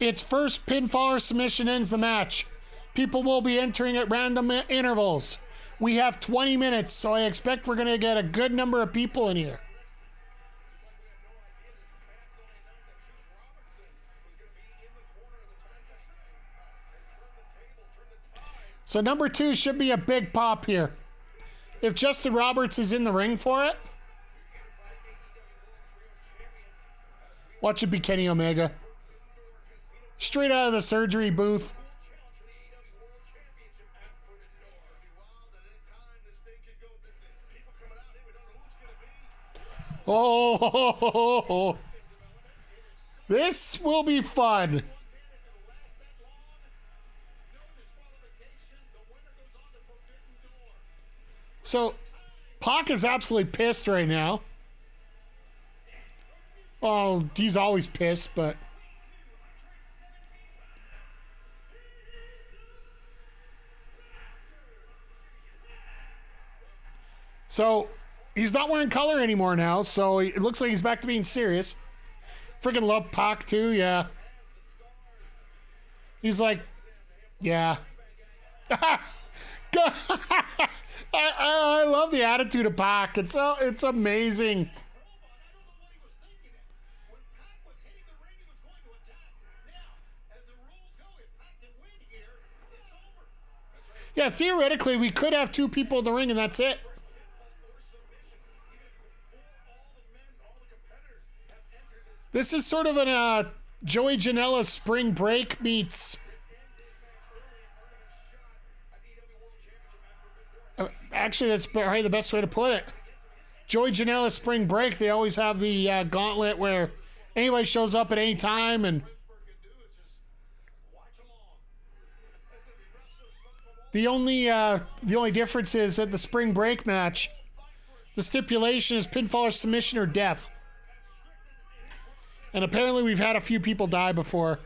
it's first pinfall or submission ends the match. People will be entering at random intervals. We have 20 minutes, so I expect we're going to get a good number of people in here. So number 2 should be a big pop here. If Justin Roberts is in the ring for it, watch it be Kenny Omega. Straight out of the surgery booth. Oh, this will be fun. So, Pac is absolutely pissed right now. Oh, he's always pissed, but... So, he's not wearing color anymore now, so it looks like he's back to being serious. Freaking love Pac, too, yeah. He's like, yeah. I love the attitude of Pac. It's amazing. Yeah, theoretically, we could have 2 people in the ring and that's it. This is sort of an Joey Janela spring break meets... actually, that's probably the best way to put it. Joey Janela spring break, they always have the gauntlet where anybody shows up at any time and... The only difference is at the spring break match, the stipulation is pinfall or submission or death. And apparently we've had a few people die before.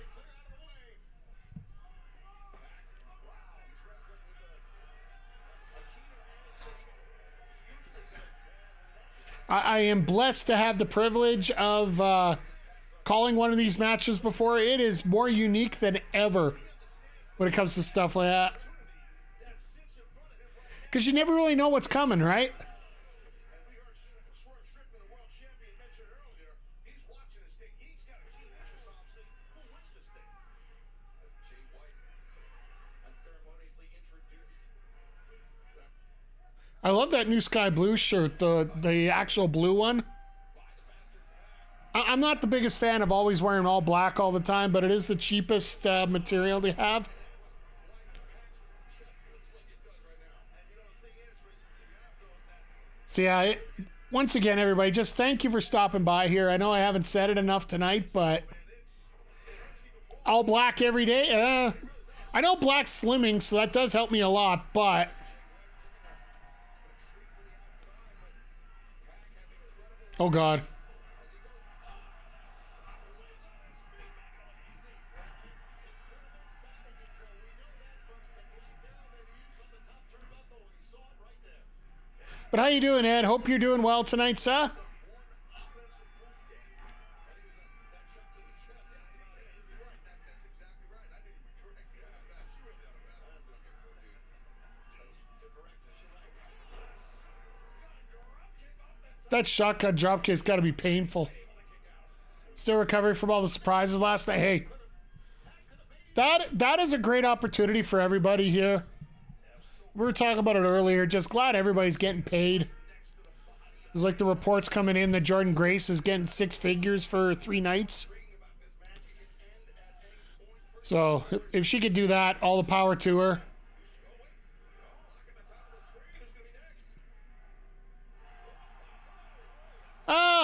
I am blessed to have the privilege of calling one of these matches before. It is more unique than ever when it comes to stuff like that. Because you never really know what's coming, right? I love that new sky blue shirt, the actual blue one. I'm not the biggest fan of always wearing all black all the time, but it is the cheapest material they have. So yeah, once again, everybody, just thank you for stopping by here. I know I haven't said it enough tonight, but all black every day. I know black's slimming, so that does help me a lot, but... Oh, God. But how you doing, Ed? Hope you're doing well tonight, sir. That shotgun dropkick's got to be painful. Still recovering from all the surprises last night. Hey, that is a great opportunity for everybody here. We were talking about it earlier. Just glad everybody's getting paid. There's like the reports coming in that Jordan Grace is getting 6 figures for 3 nights. So if she could do that, all the power to her.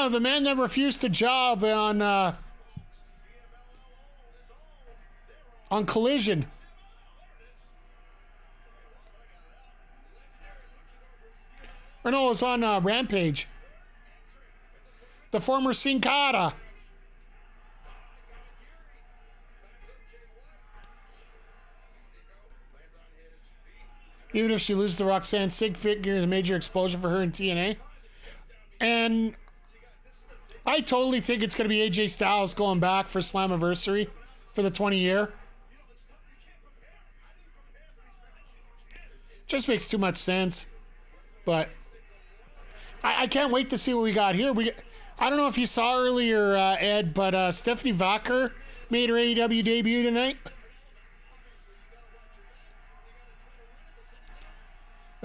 of the men that refused to job on Collision. Or no, it was on Rampage. The former Sin Cara. Even if she loses to Roxanne, Sig figures a major explosion for her in TNA. And I totally think it's going to be AJ Styles going back for Slammiversary for the 20-year. Just makes too much sense. But I can't wait to see what we got here. I don't know if you saw earlier, Ed, but Stephanie Vacher made her AEW debut tonight.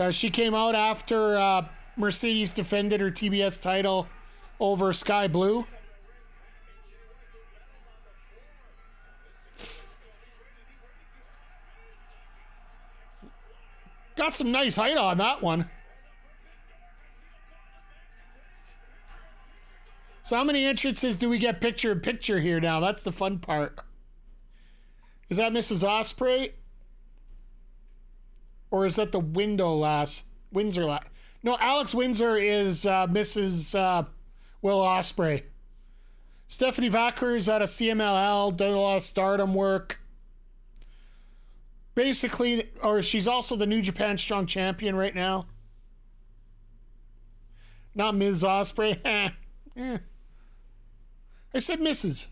She came out after Mercedes defended her TBS title over Sky Blue. Got some nice height on that one. So how many entrances do we get picture-in-picture here now? That's the fun part. Is that Mrs. Ospreay? Or is that the Windsor lass? No, Alex Windsor is Mrs. Will Ospreay. Stephanie Vacher is out of CMLL, does a lot of Stardom work. Basically, or she's also the New Japan Strong Champion right now. Not Ms. Ospreay. I said Mrs.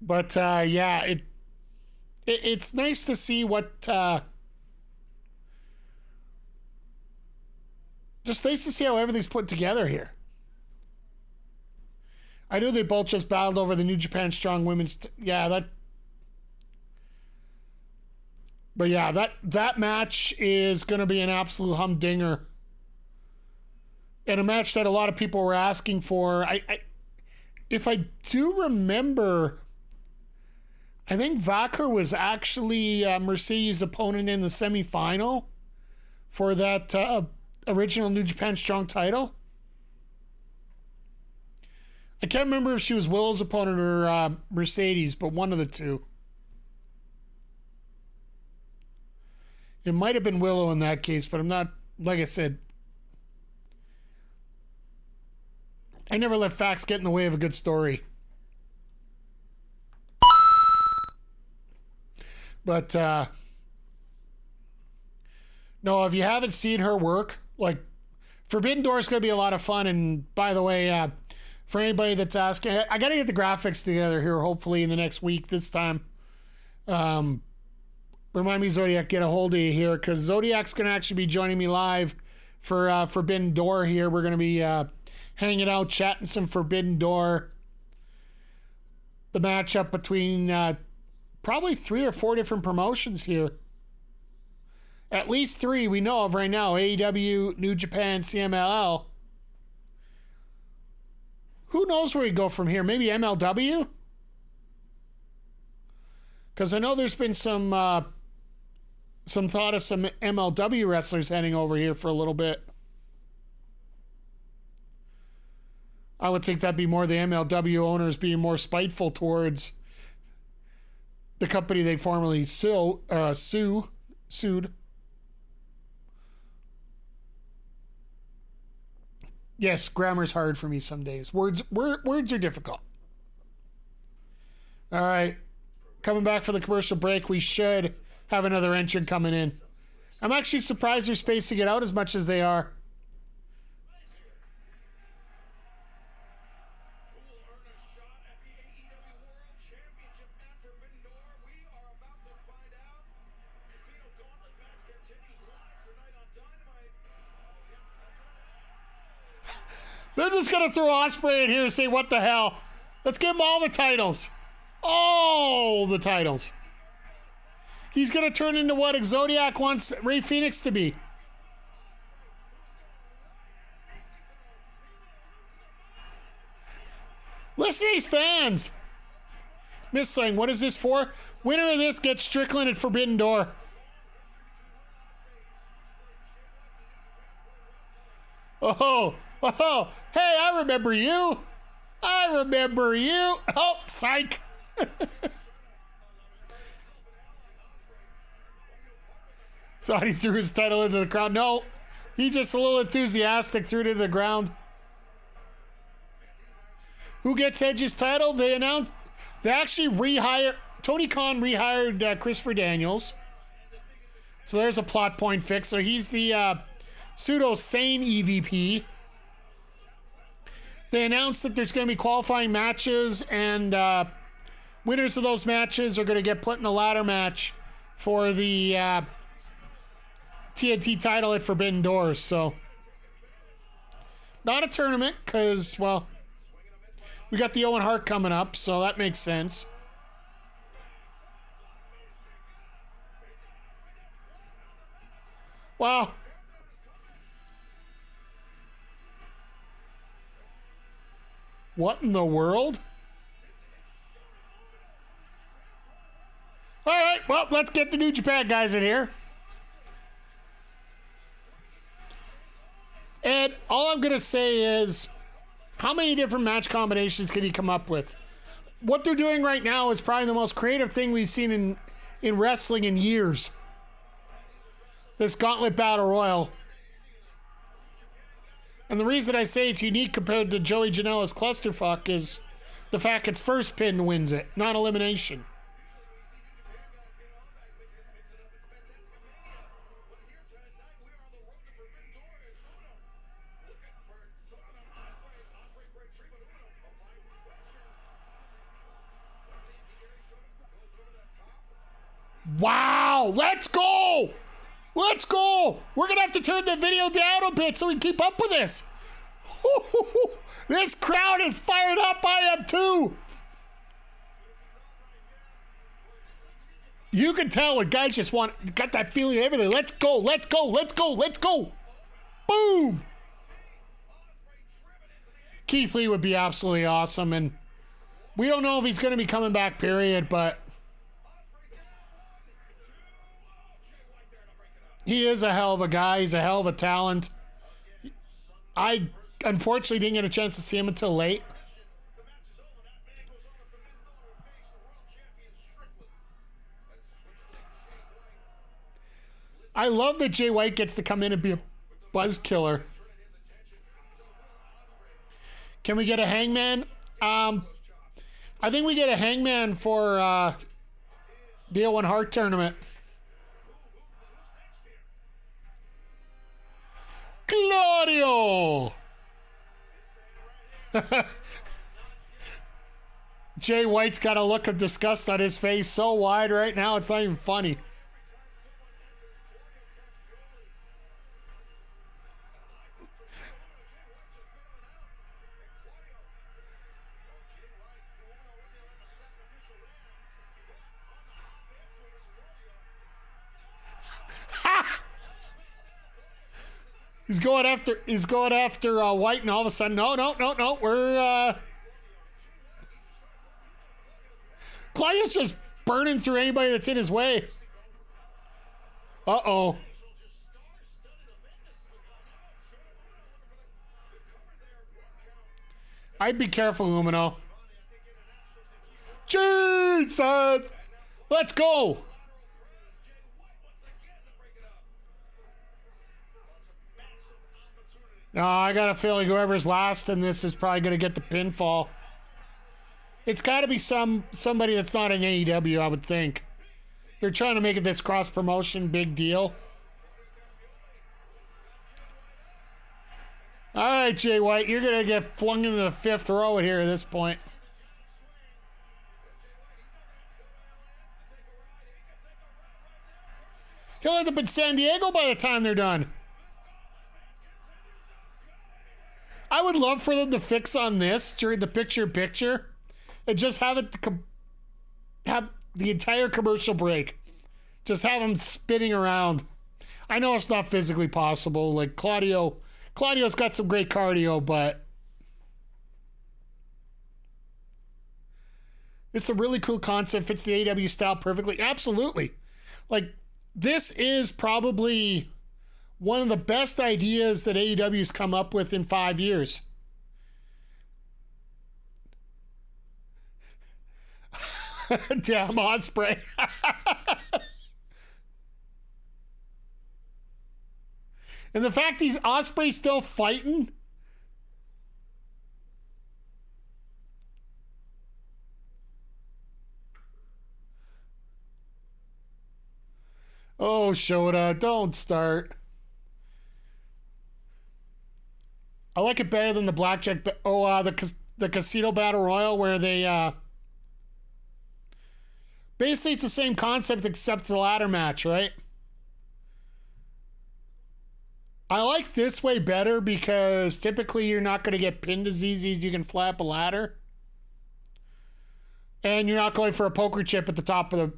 But yeah, it's nice to see what just nice to see how everything's put together here. I knew they both just battled over the New Japan Strong Women's but yeah, that match is going to be an absolute humdinger. And a match that a lot of people were asking for. If I do remember, I think Vacher was actually Mercedes' opponent in the semifinal for that original New Japan Strong title. I can't remember if she was Willow's opponent or Mercedes, but one of the two. It might have been Willow in that case, but I'm not, like I said, I never let facts get in the way of a good story. But, no, if you haven't seen her work, like, Forbidden Door is going to be a lot of fun. And by the way, for anybody that's asking, I got to get the graphics together here, hopefully in the next week this time. Remind me, Zodiac, get a hold of you here, because Zodiac's going to actually be joining me live for Forbidden Door here. We're going to be hanging out, chatting some Forbidden Door. The matchup between probably 3 or 4 different promotions here. At least 3 we know of right now. AEW, New Japan, CMLL. Who knows where we go from here? Maybe MLW? Because I know there's been some thought of some MLW wrestlers heading over here for a little bit. I would think that'd be more the MLW owners being more spiteful towards the company they formerly sued. Yes, grammar's hard for me some days. Words are difficult. All right. Coming back for the commercial break, we should have another entrant coming in. I'm actually surprised they're spacing it out as much as they are. Who will earn a shot at the AEW World Championship at Forbidden Door? We are about to find out. Casino Gauntlet match continues live tonight on Dynamite. They're just going to throw Ospreay in here and say, what the hell? Let's give him all the titles. All the titles. He's going to turn into what Zodiac wants Ray Phoenix to be. Listen to these fans. Miss saying, what is this for? Winner of this gets Strickland at Forbidden Door. Oh, oh, hey, I remember you. I remember you. Oh, psych. Thought he threw his title into the crowd. No, he just a little enthusiastic, threw it into the ground. Who gets Edge's title? They actually rehired, Tony Khan rehired Christopher Daniels. So there's a plot point fix. So he's the pseudo-sane EVP. They announced that there's going to be qualifying matches, and winners of those matches are going to get put in a ladder match for the TNT title at Forbidden Doors. So not a tournament because, well, we got the Owen Hart coming up, so that makes sense. Well, what in the world? All right, well, let's get the New Japan guys in here. And all I'm going to say is, how many different match combinations can he come up with? What they're doing right now is probably the most creative thing we've seen in wrestling in years. This Gauntlet Battle Royal. And the reason I say it's unique compared to Joey Janela's clusterfuck is the fact it's first pin wins it, not elimination. Wow, let's go! Let's go! We're going to have to turn the video down a bit so we can keep up with this. This crowd is fired up. I am too. You can tell what guys just got that feeling and everything. Let's go, let's go, let's go, let's go. Boom! Keith Lee would be absolutely awesome, and we don't know if he's going to be coming back, period, but he is a hell of a guy. He's a hell of a talent. I unfortunately didn't get a chance to see him until late. I love that Jay White gets to come in and be a buzz killer. Can we get a Hangman? I think we get a Hangman for the Owen Hart tournament. Claudio! Jay White's got a look of disgust on his face so wide right now, it's not even funny. He's going after White, and all of a sudden, no, we're Claudio's just burning through anybody that's in his way. Uh-oh. I'd be careful, Lumino. Jesus! Let's go! No, I got a feeling whoever's last in this is probably going to get the pinfall. It's got to be somebody that's not in AEW, I would think. They're trying to make it this cross-promotion big deal. All right, Jay White, you're going to get flung into the fifth row here at this point. He'll end up in San Diego by the time they're done. I would love for them to fix on this during the picture-in-picture and just have it have the entire commercial break. Just have them spinning around. I know it's not physically possible. Like Claudio's got some great cardio, but it's a really cool concept. Fits the AEW style perfectly. Absolutely. Like, this is probably one of the best ideas that AEW's come up with in 5 years. Damn Osprey. And the fact he's Osprey's still fighting. Oh, Shota, don't start. I like it better than the blackjack. The casino battle royal where they basically it's the same concept except the ladder match, right? I like this way better because typically you're not going to get pinned as easy as you can fly up a ladder, and you're not going for a poker chip at the top of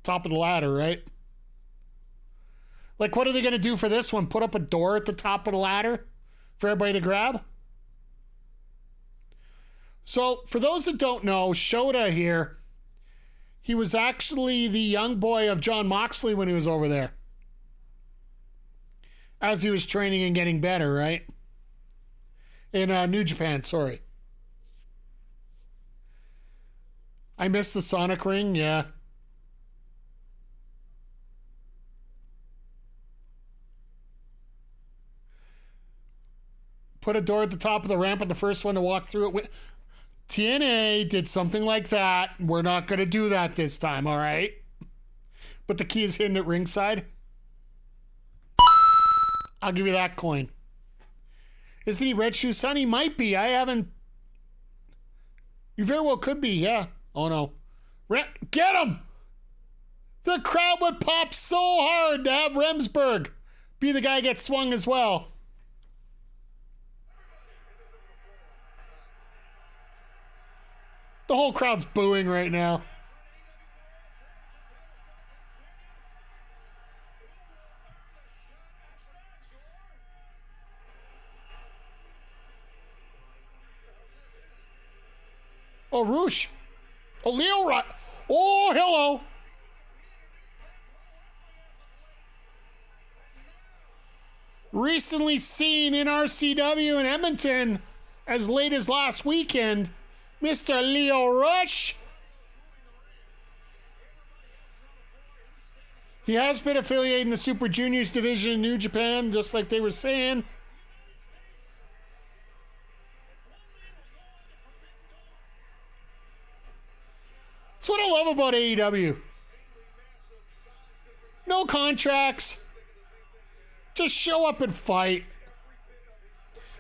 the ladder, right? Like, what are they going to do for this one? Put up a door at the top of the ladder for everybody to grab? So, for those that don't know, Shota here, he was actually the young boy of Jon Moxley when he was over there. As he was training and getting better, right? In New Japan, sorry. I missed the Sonic Ring, yeah. Put a door at the top of the ramp and the first one to walk through it. TNA did something like that. We're not going to do that this time, all right? But the key is hidden at ringside. I'll give you that coin. Isn't he Red Shoe Son? He might be. I haven't... You very well could be, yeah. Oh, no. Get him! The crowd would pop so hard to have Remsburg be the guy get swung as well. The whole crowd's booing right now. Oh, Roosh. Oh, Leo Rush. Oh, hello. Recently seen in RCW in Edmonton as late as last weekend, Mr. Leo Rush. He has been affiliated in the Super Juniors division in New Japan, just like they were saying. That's what I love about AEW. No contracts. Just show up and fight.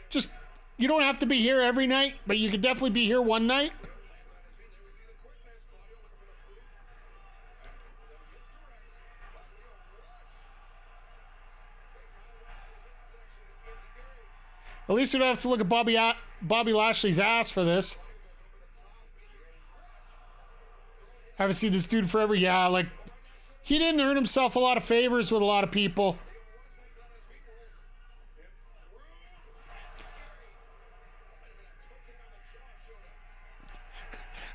Just, you don't have to be here every night, but you could definitely be here one night. At least we don't have to look at Bobby Lashley's ass for this. Haven't seen this dude forever. Yeah, like, he didn't earn himself a lot of favors with a lot of people.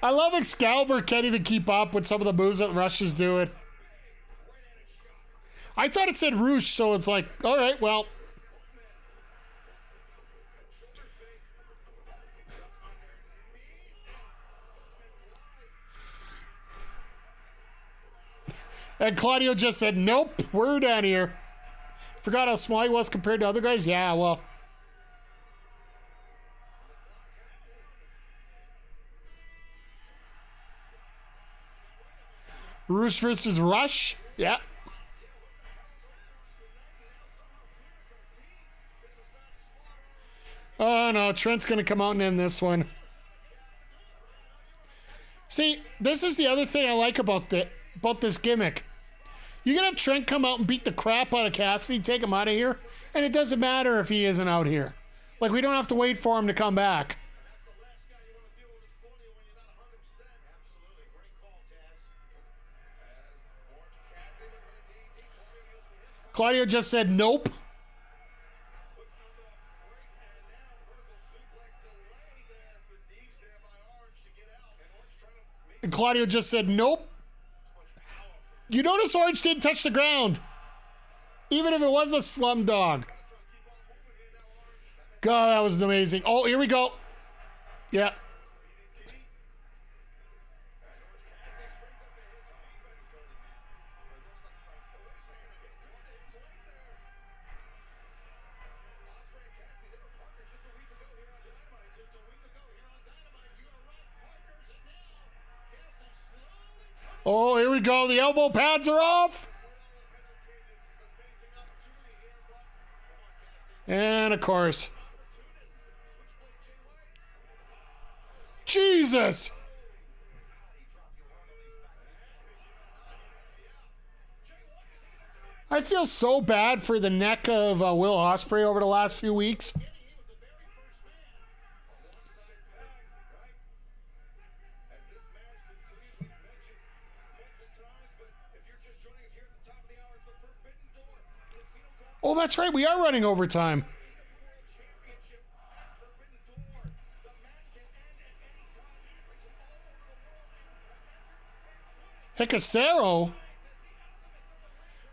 I love Excalibur can't even keep up with some of the moves that Rush is doing. I thought it said Roosh, so it's like, all right, well. And Claudio just said, nope, we're down here. Forgot how small he was compared to other guys? Yeah, well. Roosh versus Rush? Yeah. Oh, no, Trent's going to come out and end this one. See, this is the other thing I like about this gimmick. You're going to have Trent come out and beat the crap out of Cassidy, take him out of here, and it doesn't matter if he isn't out here. Like, we don't have to wait for him to come back. Claudio just said nope. And Claudio just said nope. You notice Orange didn't touch the ground. Even if it was a slum dog. God, that was amazing. Oh, here we go. Yeah. Oh, here we go. The elbow pads are off. And of course. Jesus. I feel so bad for the neck of Will Ospreay over the last few weeks. Oh, that's right. We are running overtime. Hikasero?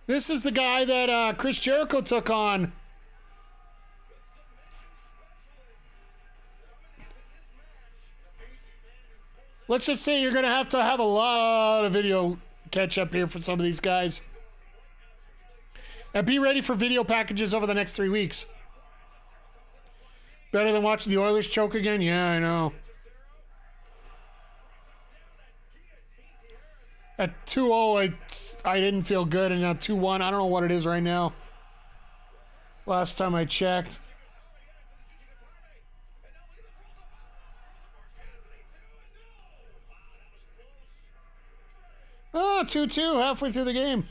This is the guy that Chris Jericho took on. Let's just say you're going to have a lot of video catch up here for some of these guys. And be ready for video packages over the next 3 weeks. Better than watching the Oilers choke again? Yeah, I know. At 2-0, I didn't feel good, and now 2-1, I don't know what it is right now. Last time I checked. Oh, 2-2, halfway through the game.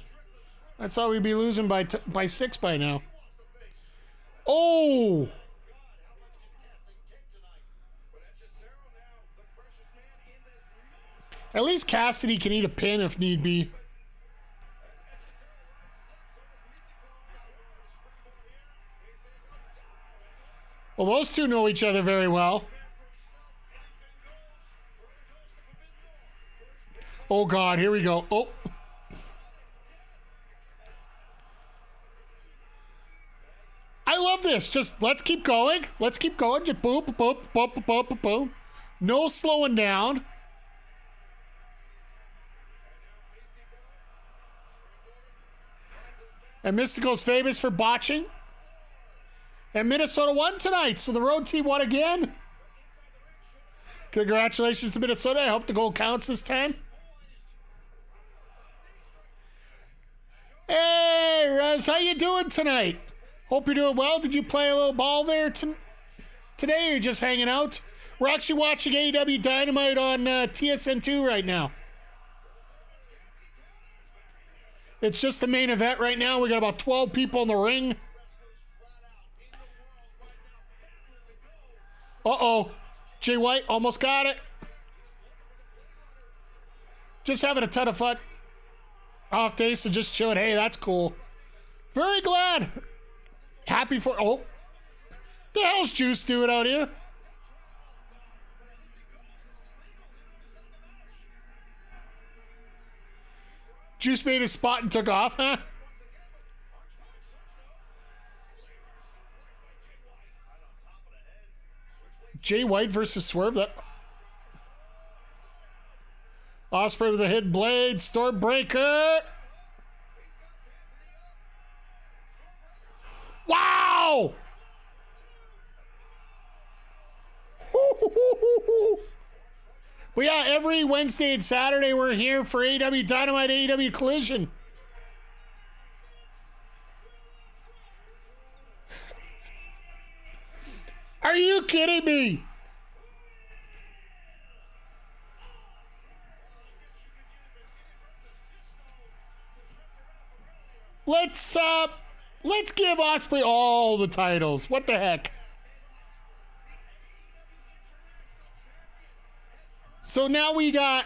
I thought we'd be losing by 6 by now. Oh! At least Cassidy can eat a pin if need be. Well, those two know each other very well. Oh, God, here we go. Oh. I love this. Just let's keep going. Let's keep going. Just boom, boom, boom, boom, boom, boom. No slowing down. And Mystico's famous for botching. And Minnesota won tonight, so the road team won again. Congratulations to Minnesota. I hope the goal counts this time. Hey, Rez, how you doing tonight? Hope you're doing well. Did you play a little ball there today, or you're just hanging out? We're actually watching AEW Dynamite on TSN2 right now. It's just the main event right now. We got about 12 people in the ring. Uh-oh. Jay White almost got it. Just having a ton of fun. Off day, so just chilling. Hey, that's cool. Very glad. Happy for... Oh. The hell's Juice doing out here? Juice made his spot and took off, huh? Jay White versus Swerve. That... Ospreay with a hidden blade. Stormbreaker. Wow! But yeah, every Wednesday and Saturday we're here for AEW Dynamite, AEW Collision. Are you kidding me? Let's give Ospreay all the titles. What the heck? So now we got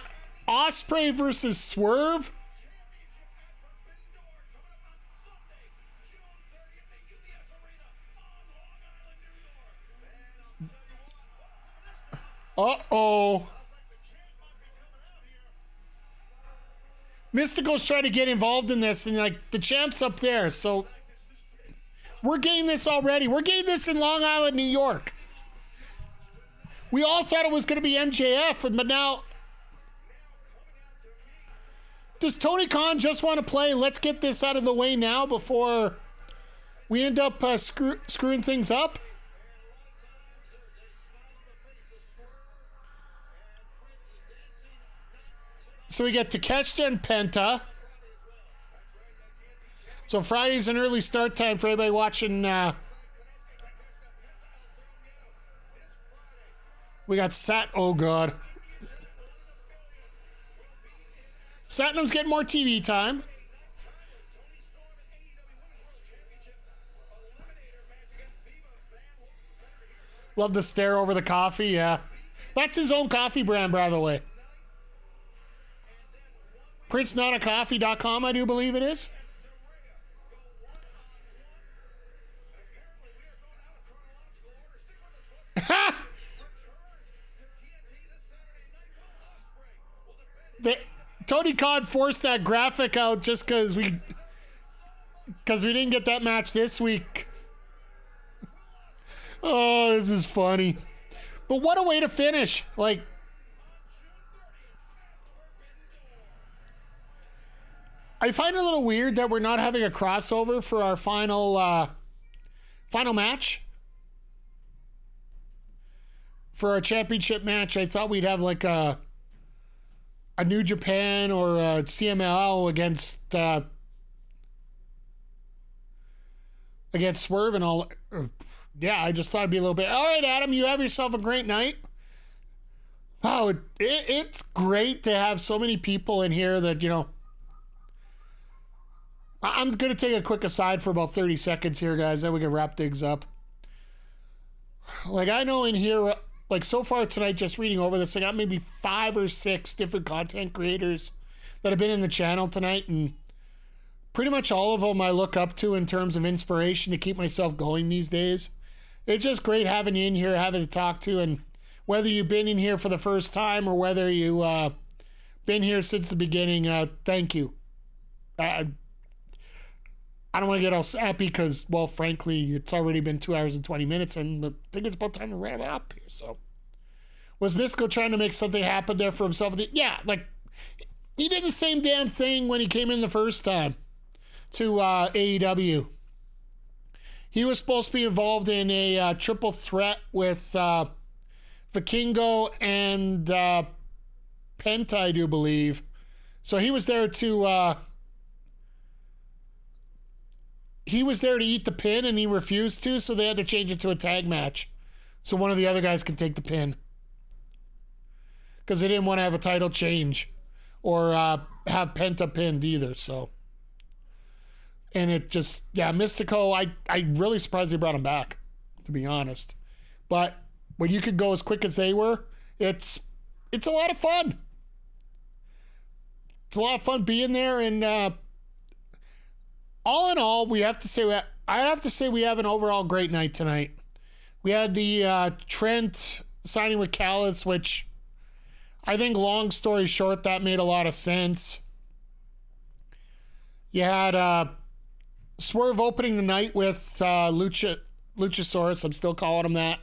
Ospreay versus Swerve. Uh-oh. Mystico's trying to get involved in this, and like the champ's up there, so We're getting this already. We're getting this in Long Island, New York. We all thought it was going to be MJF, but now... Does Tony Khan just want to play, let's get this out of the way now before we end up screwing things up? So we get Takeshita and Penta. So Friday's an early start time for everybody watching. We got oh God. Satnam's getting more TV time. Love the stare over the coffee, yeah. That's his own coffee brand, by the way. PrinceNotaCoffee.com, I do believe it is. Tony Khan forced that graphic out just because we didn't get that match this week. Oh, this is funny. But what a way to finish. Like, I find it a little weird that we're not having a crossover for our final match. For our championship match, I thought we'd have like a New Japan or a CMLL against Swerve and all. Yeah, I just thought it'd be a little bit. All right, Adam, you have yourself a great night. Wow, it's great to have so many people in here that, you know. I'm going to take a quick aside for about 30 seconds here, guys. Then we can wrap things up. Like, I know in here, like so far tonight, just reading over this, I got maybe 5 or 6 different content creators that have been in the channel tonight, and pretty much all of them I look up to in terms of inspiration to keep myself going these days. It's just great having you in here, having to talk to, and whether you've been in here for the first time or whether you been here since the beginning, thank you. I don't want to get all sappy because, well, frankly, it's already been 2 hours and 20 minutes, and I think it's about time to wrap it up here. So, was Mystical trying to make something happen there for himself? Yeah, like, he did the same damn thing when he came in the first time to AEW. He was supposed to be involved in a triple threat with Vikingo and Penta, I do believe. So he was there to... He was there to eat the pin, and he refused to, so they had to change it to a tag match so one of the other guys could take the pin. Because they didn't want to have a title change or have Penta pinned either, so. And it just, yeah, Mystico, I really surprised they brought him back, to be honest. But when you could go as quick as they were, it's a lot of fun. It's a lot of fun being there, and all in all, I have to say we have an overall great night tonight. We had the Trent signing with Callis, which I think, long story short, that made a lot of sense. You had Swerve opening the night with Luchasaurus. I'm still calling him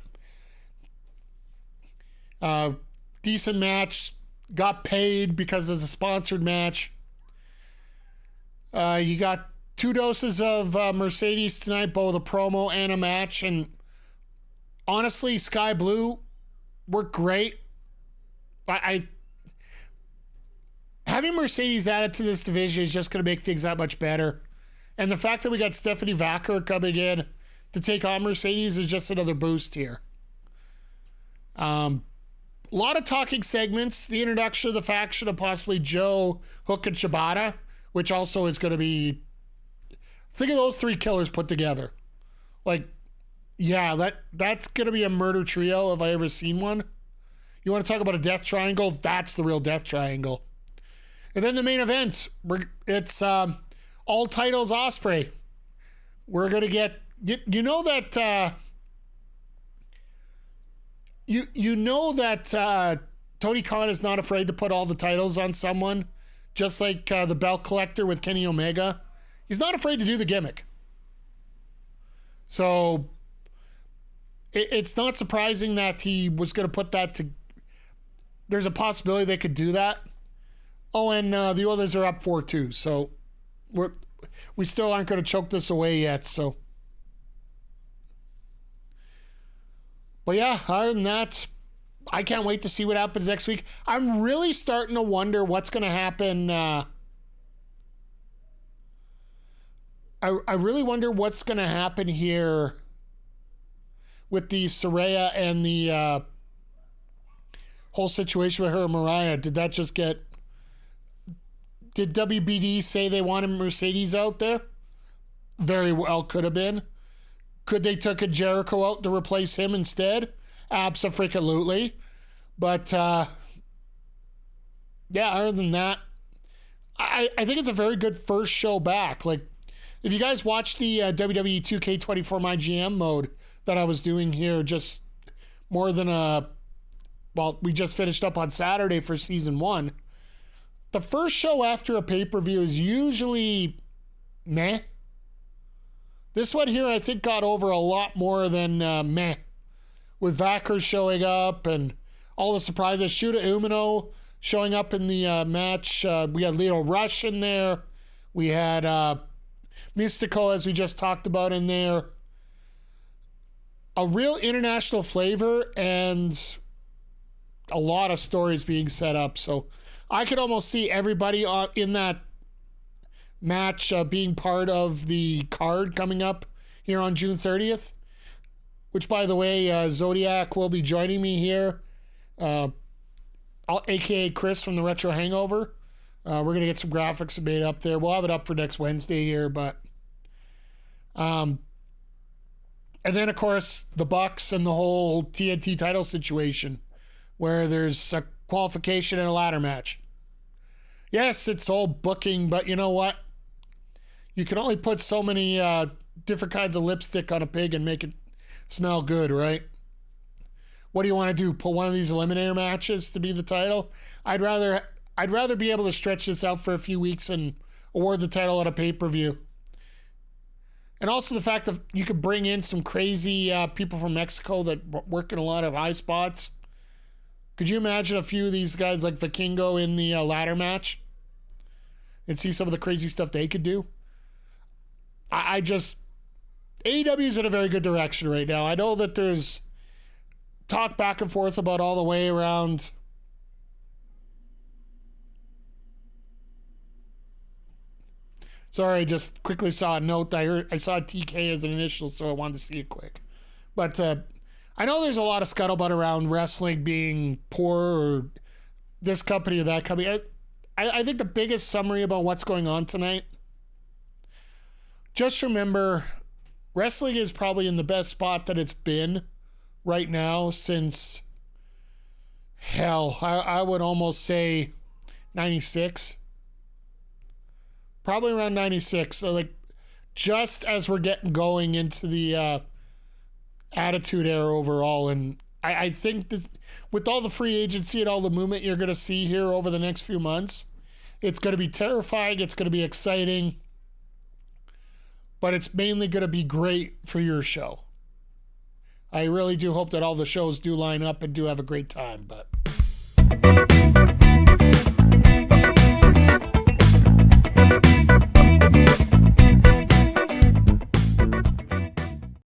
that. Decent match. Got paid because it's a sponsored match. You got 2 doses of Mercedes tonight, both a promo and a match. And honestly, Sky Blue worked great. Having Mercedes added to this division is just going to make things that much better. And the fact that we got Stephanie Vacker coming in to take on Mercedes is just another boost here. A lot of talking segments. The introduction of the faction of possibly Joe, Hook, and Shibata, which also is going to be... Think of those 3 killers put together. Like, yeah, that's going to be a murder trio if I ever seen one. You want to talk about a death triangle? That's the real death triangle. And then the main event, it's all titles Ospreay. We're going to get... You know that... You know that Tony Khan is not afraid to put all the titles on someone, just like the belt collector with Kenny Omega. He's not afraid to do the gimmick. So it's not surprising that he was going to put that to. There's a possibility they could do that. Oh, and the others are up 4-2. So we still aren't going to choke this away yet. So, but yeah, other than that, I can't wait to see what happens next week. I'm really starting to wonder what's going to happen. I really wonder what's going to happen here with the Saraya and the whole situation with her and Mariah. Did that just get... Did WBD say they wanted Mercedes out there? Very well could have been. Could they took a Jericho out to replace him instead? Abso-freaking-lutely. But, yeah, other than that, I think it's a very good first show back. Like, if you guys watch the WWE 2K24 My GM mode that I was doing here just more than we just finished up on Saturday for season 1. The first show after a pay-per-view is usually meh. This one here, I think, got over a lot more than meh. With Vacker showing up and all the surprises. Shuta Umino showing up in the match. We had Leo Rush in there. We had Mystico, as we just talked about, in there. A real international flavor and a lot of stories being set up. So I could almost see everybody in that match being part of the card coming up here on June 30th. Which, by the way, Zodiac will be joining me here, a.k.a. Chris from the Retro Hangover. We're going to get some graphics made up there. We'll have it up for next Wednesday here, but... and then, of course, the Bucks and the whole TNT title situation, where there's a qualification and a ladder match. Yes, it's all booking, but you know what? You can only put so many different kinds of lipstick on a pig and make it smell good, right? What do you want to do? Put one of these eliminator matches to be the title? I'd rather be able to stretch this out for a few weeks and award the title at a pay-per-view. And also the fact that you could bring in some crazy people from Mexico that work in a lot of high spots. Could you imagine a few of these guys like Vikingo in the ladder match? And see some of the crazy stuff they could do? AEW's in a very good direction right now. I know that there's talk back and forth about all the way around. Sorry, I just quickly saw a note. I saw TK as an initial, so I wanted to see it quick. But I know there's a lot of scuttlebutt around wrestling being poor or this company or that company. I think the biggest summary about what's going on tonight, just remember, wrestling is probably in the best spot that it's been right now since, hell, I would almost say 96. Probably around 96. So, like, just as we're getting going into the Attitude Era overall. And I think this, with all the free agency and all the movement you're going to see here over the next few months, it's going to be terrifying. It's going to be exciting. But it's mainly going to be great for your show. I really do hope that all the shows do line up and do have a great time. But